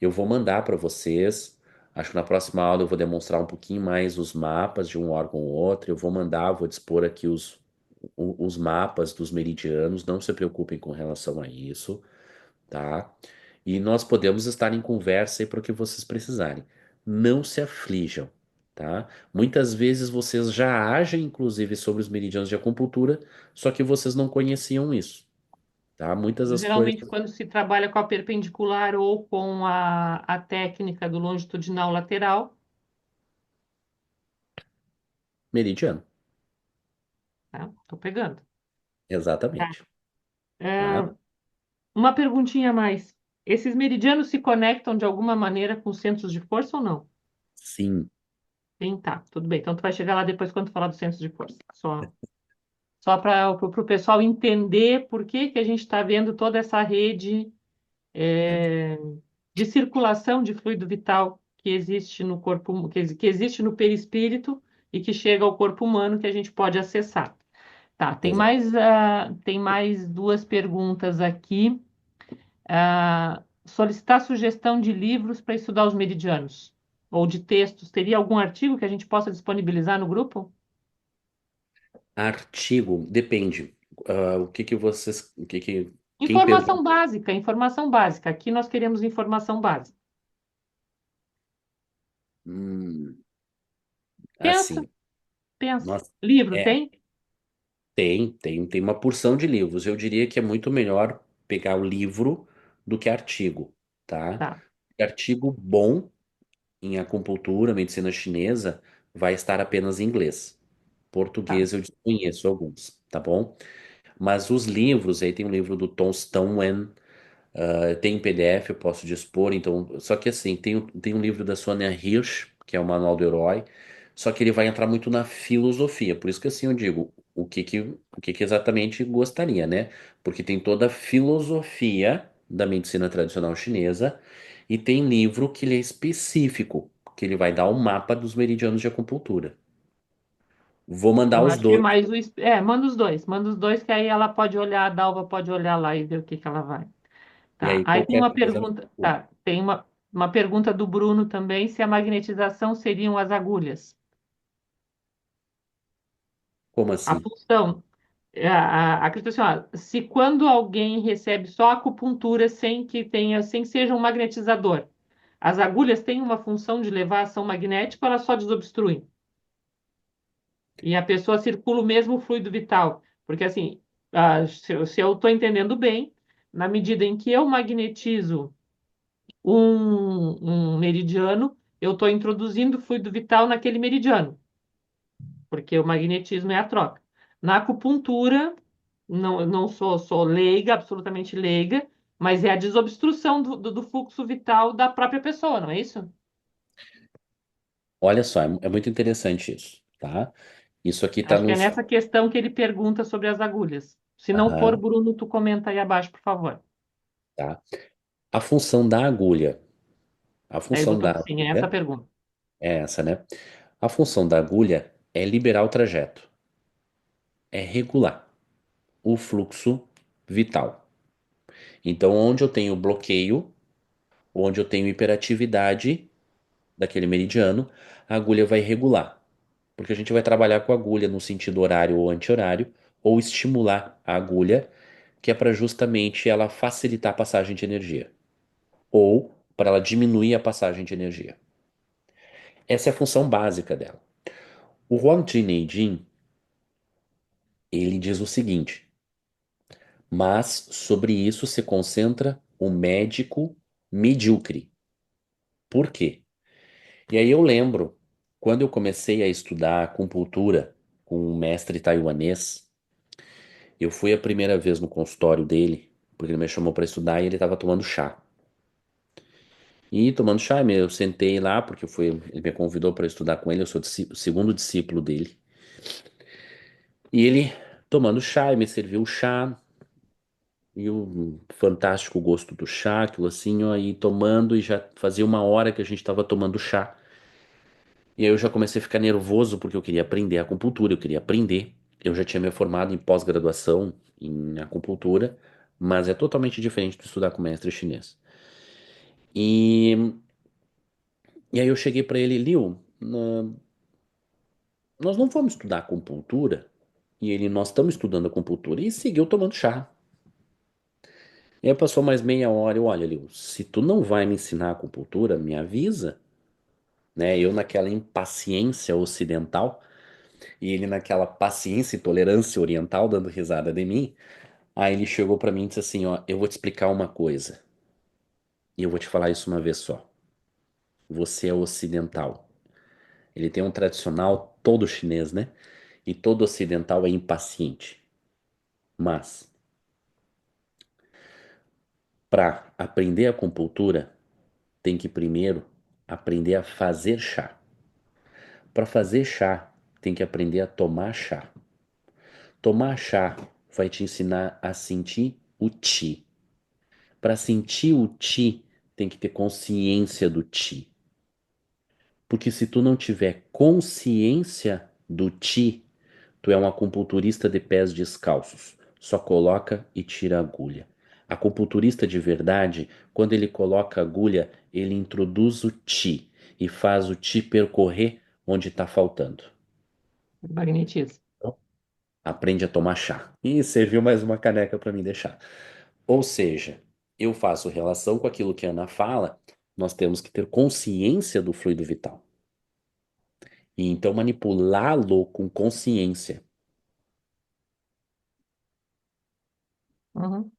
Eu vou mandar para vocês. Acho que na próxima aula eu vou demonstrar um pouquinho mais os mapas de um órgão ou outro. Eu vou mandar, vou dispor aqui os mapas dos meridianos. Não se preocupem com relação a isso, tá? E nós podemos estar em conversa aí para o que vocês precisarem. Não se aflijam, tá? Muitas vezes vocês já agem, inclusive, sobre os meridianos de acupuntura, só que vocês não conheciam isso, tá? Muitas das coisas. Geralmente, quando se trabalha com a perpendicular ou com a técnica do longitudinal lateral, Meridiano, tá? Tô pegando. Tá. exatamente, É, tá? uma perguntinha a mais. Esses meridianos se conectam de alguma maneira com os centros de força ou não? Sim, Sim, tá, tudo bem. Então, tu vai chegar lá depois quando falar dos centros de força. Só para o pessoal entender por que que a gente está vendo toda essa rede é, de circulação de fluido vital que existe no corpo, que existe no perispírito e que chega ao corpo humano que a gente pode acessar. Tá, exato. tem mais duas perguntas aqui. Solicitar sugestão de livros para estudar os meridianos ou de textos. Teria algum artigo que a gente possa disponibilizar no grupo? Artigo, depende. O que que vocês, quem Informação pergunta? básica, informação básica. Aqui nós queremos informação básica. Hum, Pensa, assim, pensa. nós, Livro é, tem? tem uma porção de livros. Eu diria que é muito melhor pegar o livro do que artigo, tá? Tá, Artigo bom em acupuntura, medicina chinesa, vai estar apenas em inglês. tá, Português eu desconheço alguns, tá bom? Mas os livros, aí tem um livro do Tom Stoneman, tem em PDF, eu posso dispor, então, só que assim, tem um livro da Sônia Hirsch, que é o Manual do Herói, só que ele vai entrar muito na filosofia, por isso que assim eu digo, o que que exatamente gostaria, né? Porque tem toda a filosofia da medicina tradicional chinesa e tem livro que ele é específico, que ele vai dar o mapa dos meridianos de acupuntura. Vou mandar eu os acho que é dois, mais manda os dois, que aí ela pode olhar, a Dalva pode olhar lá e ver o que que ela vai. e Tá, aí aí tem qualquer uma coisa, ela pergunta, procura. tá, tem uma pergunta do Bruno também, se a magnetização seriam as agulhas. Como A assim? função, a questão é assim, ó, se quando alguém recebe só acupuntura sem que seja um magnetizador, as agulhas têm uma função de levar ação magnética ou elas só desobstruem? E a pessoa circula o mesmo fluido vital? Porque assim, se eu estou entendendo bem, na medida em que eu magnetizo um meridiano, eu estou introduzindo fluido vital naquele meridiano, porque o magnetismo é a troca. Na acupuntura, não sou leiga, absolutamente leiga, mas é a desobstrução do fluxo vital da própria pessoa, não é isso? Olha só, é muito interessante isso, tá? Isso aqui está Acho que é nos. nessa questão que ele pergunta sobre as agulhas. Se não for, Aham, Bruno, tu comenta aí abaixo, por favor. tá. A função da agulha. A Aí ele função botou da que sim, é essa a agulha pergunta. é essa, né? A função da agulha é liberar o trajeto, é regular o fluxo vital. Então, onde eu tenho bloqueio, onde eu tenho hiperatividade daquele meridiano, a agulha vai regular. Porque a gente vai trabalhar com a agulha no sentido horário ou anti-horário, ou estimular a agulha, que é para justamente ela facilitar a passagem de energia, ou para ela diminuir a passagem de energia. Essa é a função básica dela. O Huang Jin Neijin, ele diz o seguinte: mas sobre isso se concentra o médico medíocre. Por quê? E aí eu lembro, quando eu comecei a estudar acupuntura com um mestre taiwanês, eu fui a primeira vez no consultório dele, porque ele me chamou para estudar e ele estava tomando chá. E tomando chá, eu sentei lá, porque ele me convidou para estudar com ele, eu sou o segundo discípulo dele. E ele tomando chá, e me serviu o chá, e o fantástico gosto do chá, aquilo assim, ó, e tomando, e já fazia uma hora que a gente estava tomando chá. E aí eu já comecei a ficar nervoso, porque eu queria aprender acupuntura, eu queria aprender. Eu já tinha me formado em pós-graduação em acupuntura, mas é totalmente diferente de estudar com mestre chinês. E, e aí eu cheguei para ele, Liu, nós não vamos estudar acupuntura? E ele, nós estamos estudando acupuntura. E seguiu tomando chá. E aí passou mais meia hora. Eu, olha, Liu, se tu não vai me ensinar acupuntura, me avisa. Né? Eu naquela impaciência ocidental e ele naquela paciência e tolerância oriental dando risada de mim. Aí ele chegou para mim e disse assim, ó, eu vou te explicar uma coisa. E eu vou te falar isso uma vez só. Você é ocidental. Ele tem um tradicional todo chinês, né? E todo ocidental é impaciente. Mas para aprender acupuntura, tem que primeiro aprender a fazer chá. Para fazer chá, tem que aprender a tomar chá. Tomar chá vai te ensinar a sentir o ti. Para sentir o ti, tem que ter consciência do ti. Porque se tu não tiver consciência do ti, tu é um acupunturista de pés descalços. Só coloca e tira a agulha. Acupunturista de verdade, quando ele coloca a agulha, ele introduz o ti e faz o ti percorrer onde está faltando. Magnetismo. Então, aprende a tomar chá. E serviu mais uma caneca para mim deixar. Ou seja, eu faço relação com aquilo que a Ana fala, nós temos que ter consciência do fluido vital. E então manipulá-lo com consciência. Uhum,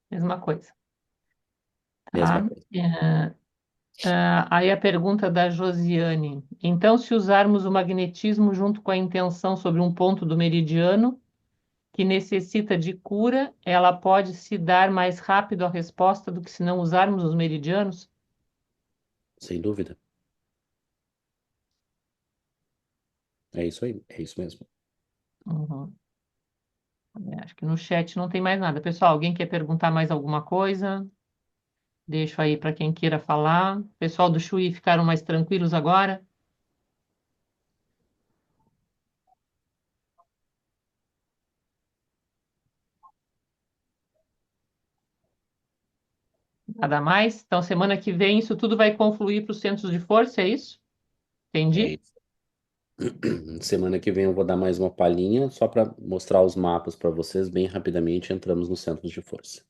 mesma coisa. Mesma Tá? coisa. Aí a pergunta da Josiane. Então, se usarmos o magnetismo junto com a intenção sobre um ponto do meridiano que necessita de cura, ela pode se dar mais rápido a resposta do que se não usarmos os meridianos? Sem dúvida. É isso aí. É isso mesmo. Uhum. Acho que no chat não tem mais nada. Pessoal, alguém quer perguntar mais alguma coisa? Deixo aí para quem queira falar. Pessoal do Chuí ficaram mais tranquilos agora? Nada mais? Então, semana que vem, isso tudo vai confluir para os centros de força, é isso? É Entendi? isso. Semana que vem eu vou dar mais uma palhinha só para mostrar os mapas para vocês bem rapidamente. Entramos nos centros de força.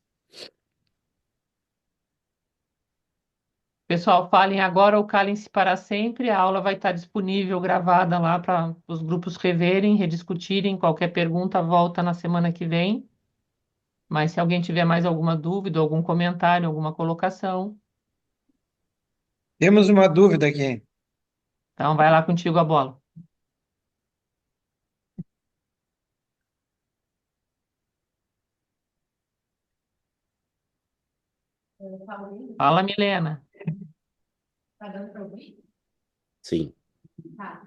Pessoal, falem agora ou calem-se para sempre. A aula vai estar disponível, gravada lá para os grupos reverem, rediscutirem. Qualquer pergunta, volta na semana que vem. Mas se alguém tiver mais alguma dúvida, algum comentário, alguma colocação, Temos uma dúvida aqui. então vai lá contigo a bola. Fala, Milena. Tá dando para ouvir? Sim. Tá.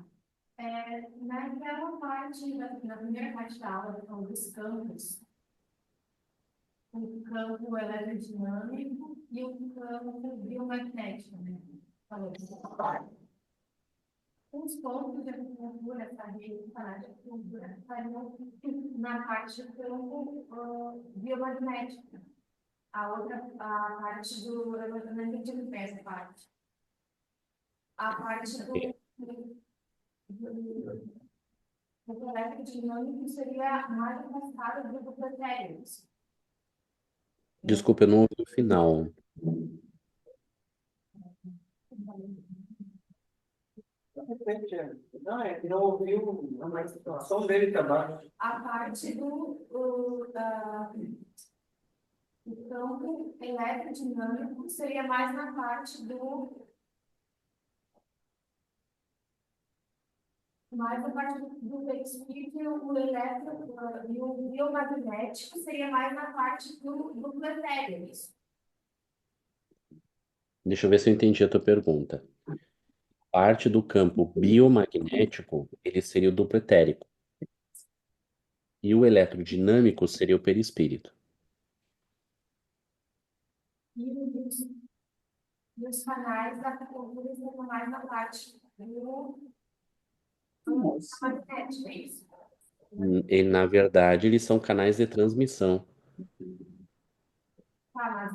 naquela parte, na primeira parte da aula, que falou dos campos, o campo eletrodinâmico e o campo biomagnético, né? Falou isso. Os pontos de acupuntura, essa rede de acupuntura, estariam na parte do campo biomagnético. A outra, a parte do, eu não entendi muito bem essa parte. A parte do eletrodinâmico seria mais afastada do pretérito. Desculpa, eu não ouvi o final. Não, é que não ouviu a situação dele também. A parte do campo eletrodinâmico seria mais na parte mais a parte do perispírito e o e o biomagnético seria mais na parte do pretérito. Deixa eu ver se eu entendi a tua pergunta. Parte do campo biomagnético, ele seria o duplo etérico. E o eletrodinâmico seria o perispírito. E os canais da acupuntura seriam mais na parte do magnético, é isso? Ele, na verdade, eles são canais de transmissão. Tá,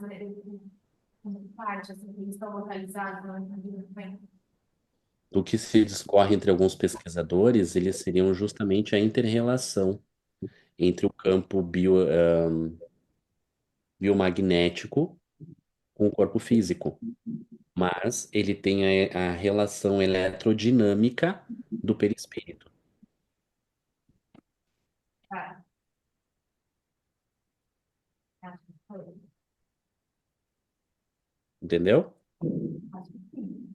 mas parte, assim, eles estão localizados, não entendi muito bem. O que se discorre entre alguns pesquisadores, eles seriam justamente a inter-relação entre o campo biomagnético com o corpo físico. Mas ele tem a relação eletrodinâmica do perispírito. Tá. Acho que foi. Entendeu? Acho que sim.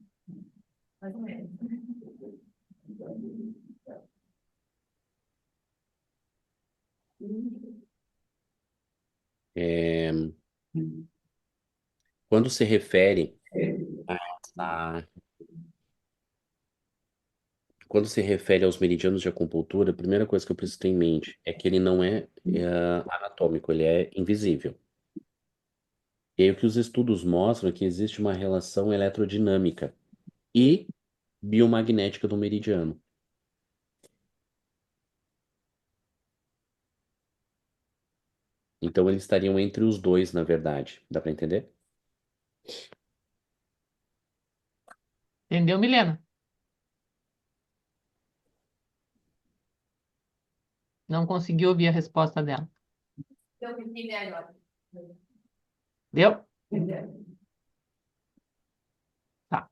Mais ou menos. É, quando se refere a, quando se refere aos meridianos de acupuntura, a primeira coisa que eu preciso ter em mente é que ele não é anatômico, ele é invisível. E aí o que os estudos mostram é que existe uma relação eletrodinâmica e biomagnética do meridiano. Então eles estariam entre os dois, na verdade. Dá para entender? Entendeu, Milena? Não consegui ouvir a resposta dela. Eu entendi agora. Deu? Tá.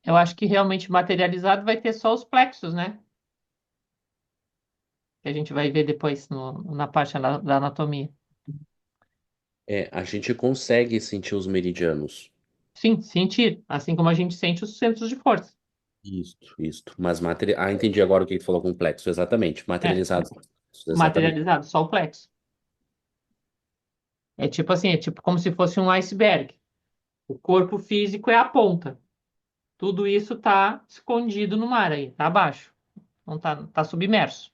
Eu acho que realmente materializado vai ter só os plexos, né? Que a gente vai ver depois na parte da anatomia. A gente consegue sentir os meridianos. Sim, sentir. Assim como a gente sente os centros de força. Isso. Mas entendi agora o que tu falou com plexo, exatamente. Materializados. Exatamente. Materializado, só o plexo. É tipo assim, é tipo como se fosse um iceberg. O corpo físico é a ponta. Tudo isso está escondido no mar aí, tá abaixo. Não tá submerso.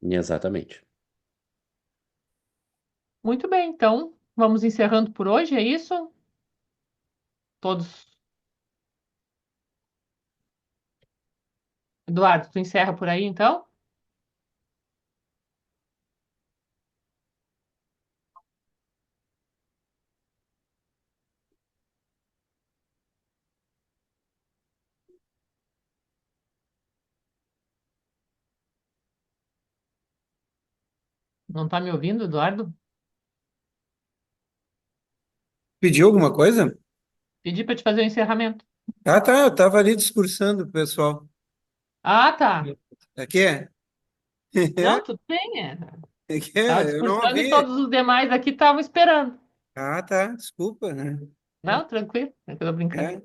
Exatamente. Muito bem, então vamos encerrando por hoje, é isso? Todos. Eduardo, tu encerra por aí, então? Não tá me ouvindo, Eduardo? Pediu alguma coisa? Pedi para te fazer o encerramento. Ah, tá. Eu estava ali discursando pro pessoal. Ah, tá. Aqui é? Não, tudo bem. Aqui Tava é? Eu não discursando e ouvi. todos os demais aqui estavam esperando. Ah, tá. Desculpa, né? Não, tranquilo, eu tô brincando.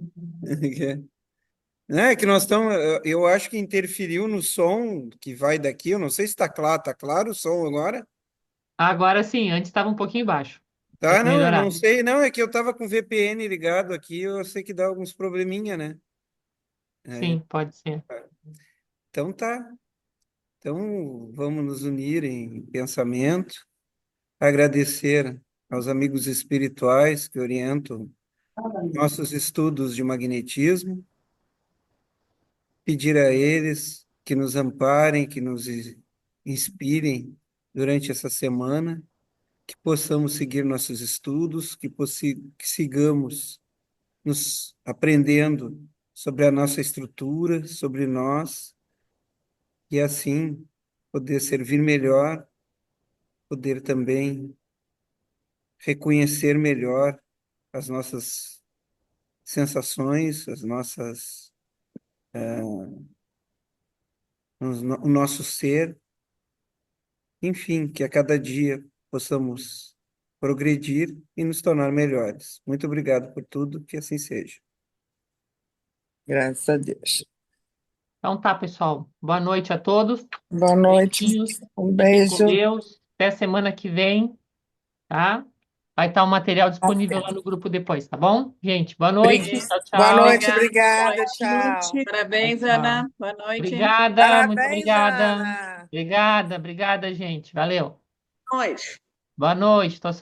É. É que nós estamos. Eu acho que interferiu no som que vai daqui. Eu não sei se está claro. Está claro o som agora? Agora sim, antes estava um pouquinho baixo. Tem Tá, que não, eu melhorar. não sei. Não, é que eu estava com o VPN ligado aqui. Eu sei que dá alguns probleminha, né? Sim, pode ser. Então tá. Então vamos nos unir em pensamento, agradecer aos amigos espirituais que orientam nossos estudos de magnetismo, pedir a eles que nos amparem, que nos inspirem durante essa semana, que possamos seguir nossos estudos, que sigamos nos aprendendo sobre a nossa estrutura, sobre nós, e assim poder servir melhor, poder também reconhecer melhor as nossas sensações, as nossas, o nosso ser, enfim, que a cada dia possamos progredir e nos tornar melhores. Muito obrigado por tudo, que assim seja. Graças a Deus. Então tá, pessoal. Boa noite a todos. Boa noite. Beijinhos. Um Fiquem com beijo. Deus. Até semana que vem, tá? Vai estar o material disponível lá no grupo depois, tá bom? Gente, boa noite. Tchau, Boa tchau. noite, Obrigada. obrigada. Tchau. Parabéns, Tchau. Ana. Boa noite. Obrigada, muito Parabéns, obrigada. Ana. Obrigada, gente. Valeu. Boa noite. Boa noite. Tô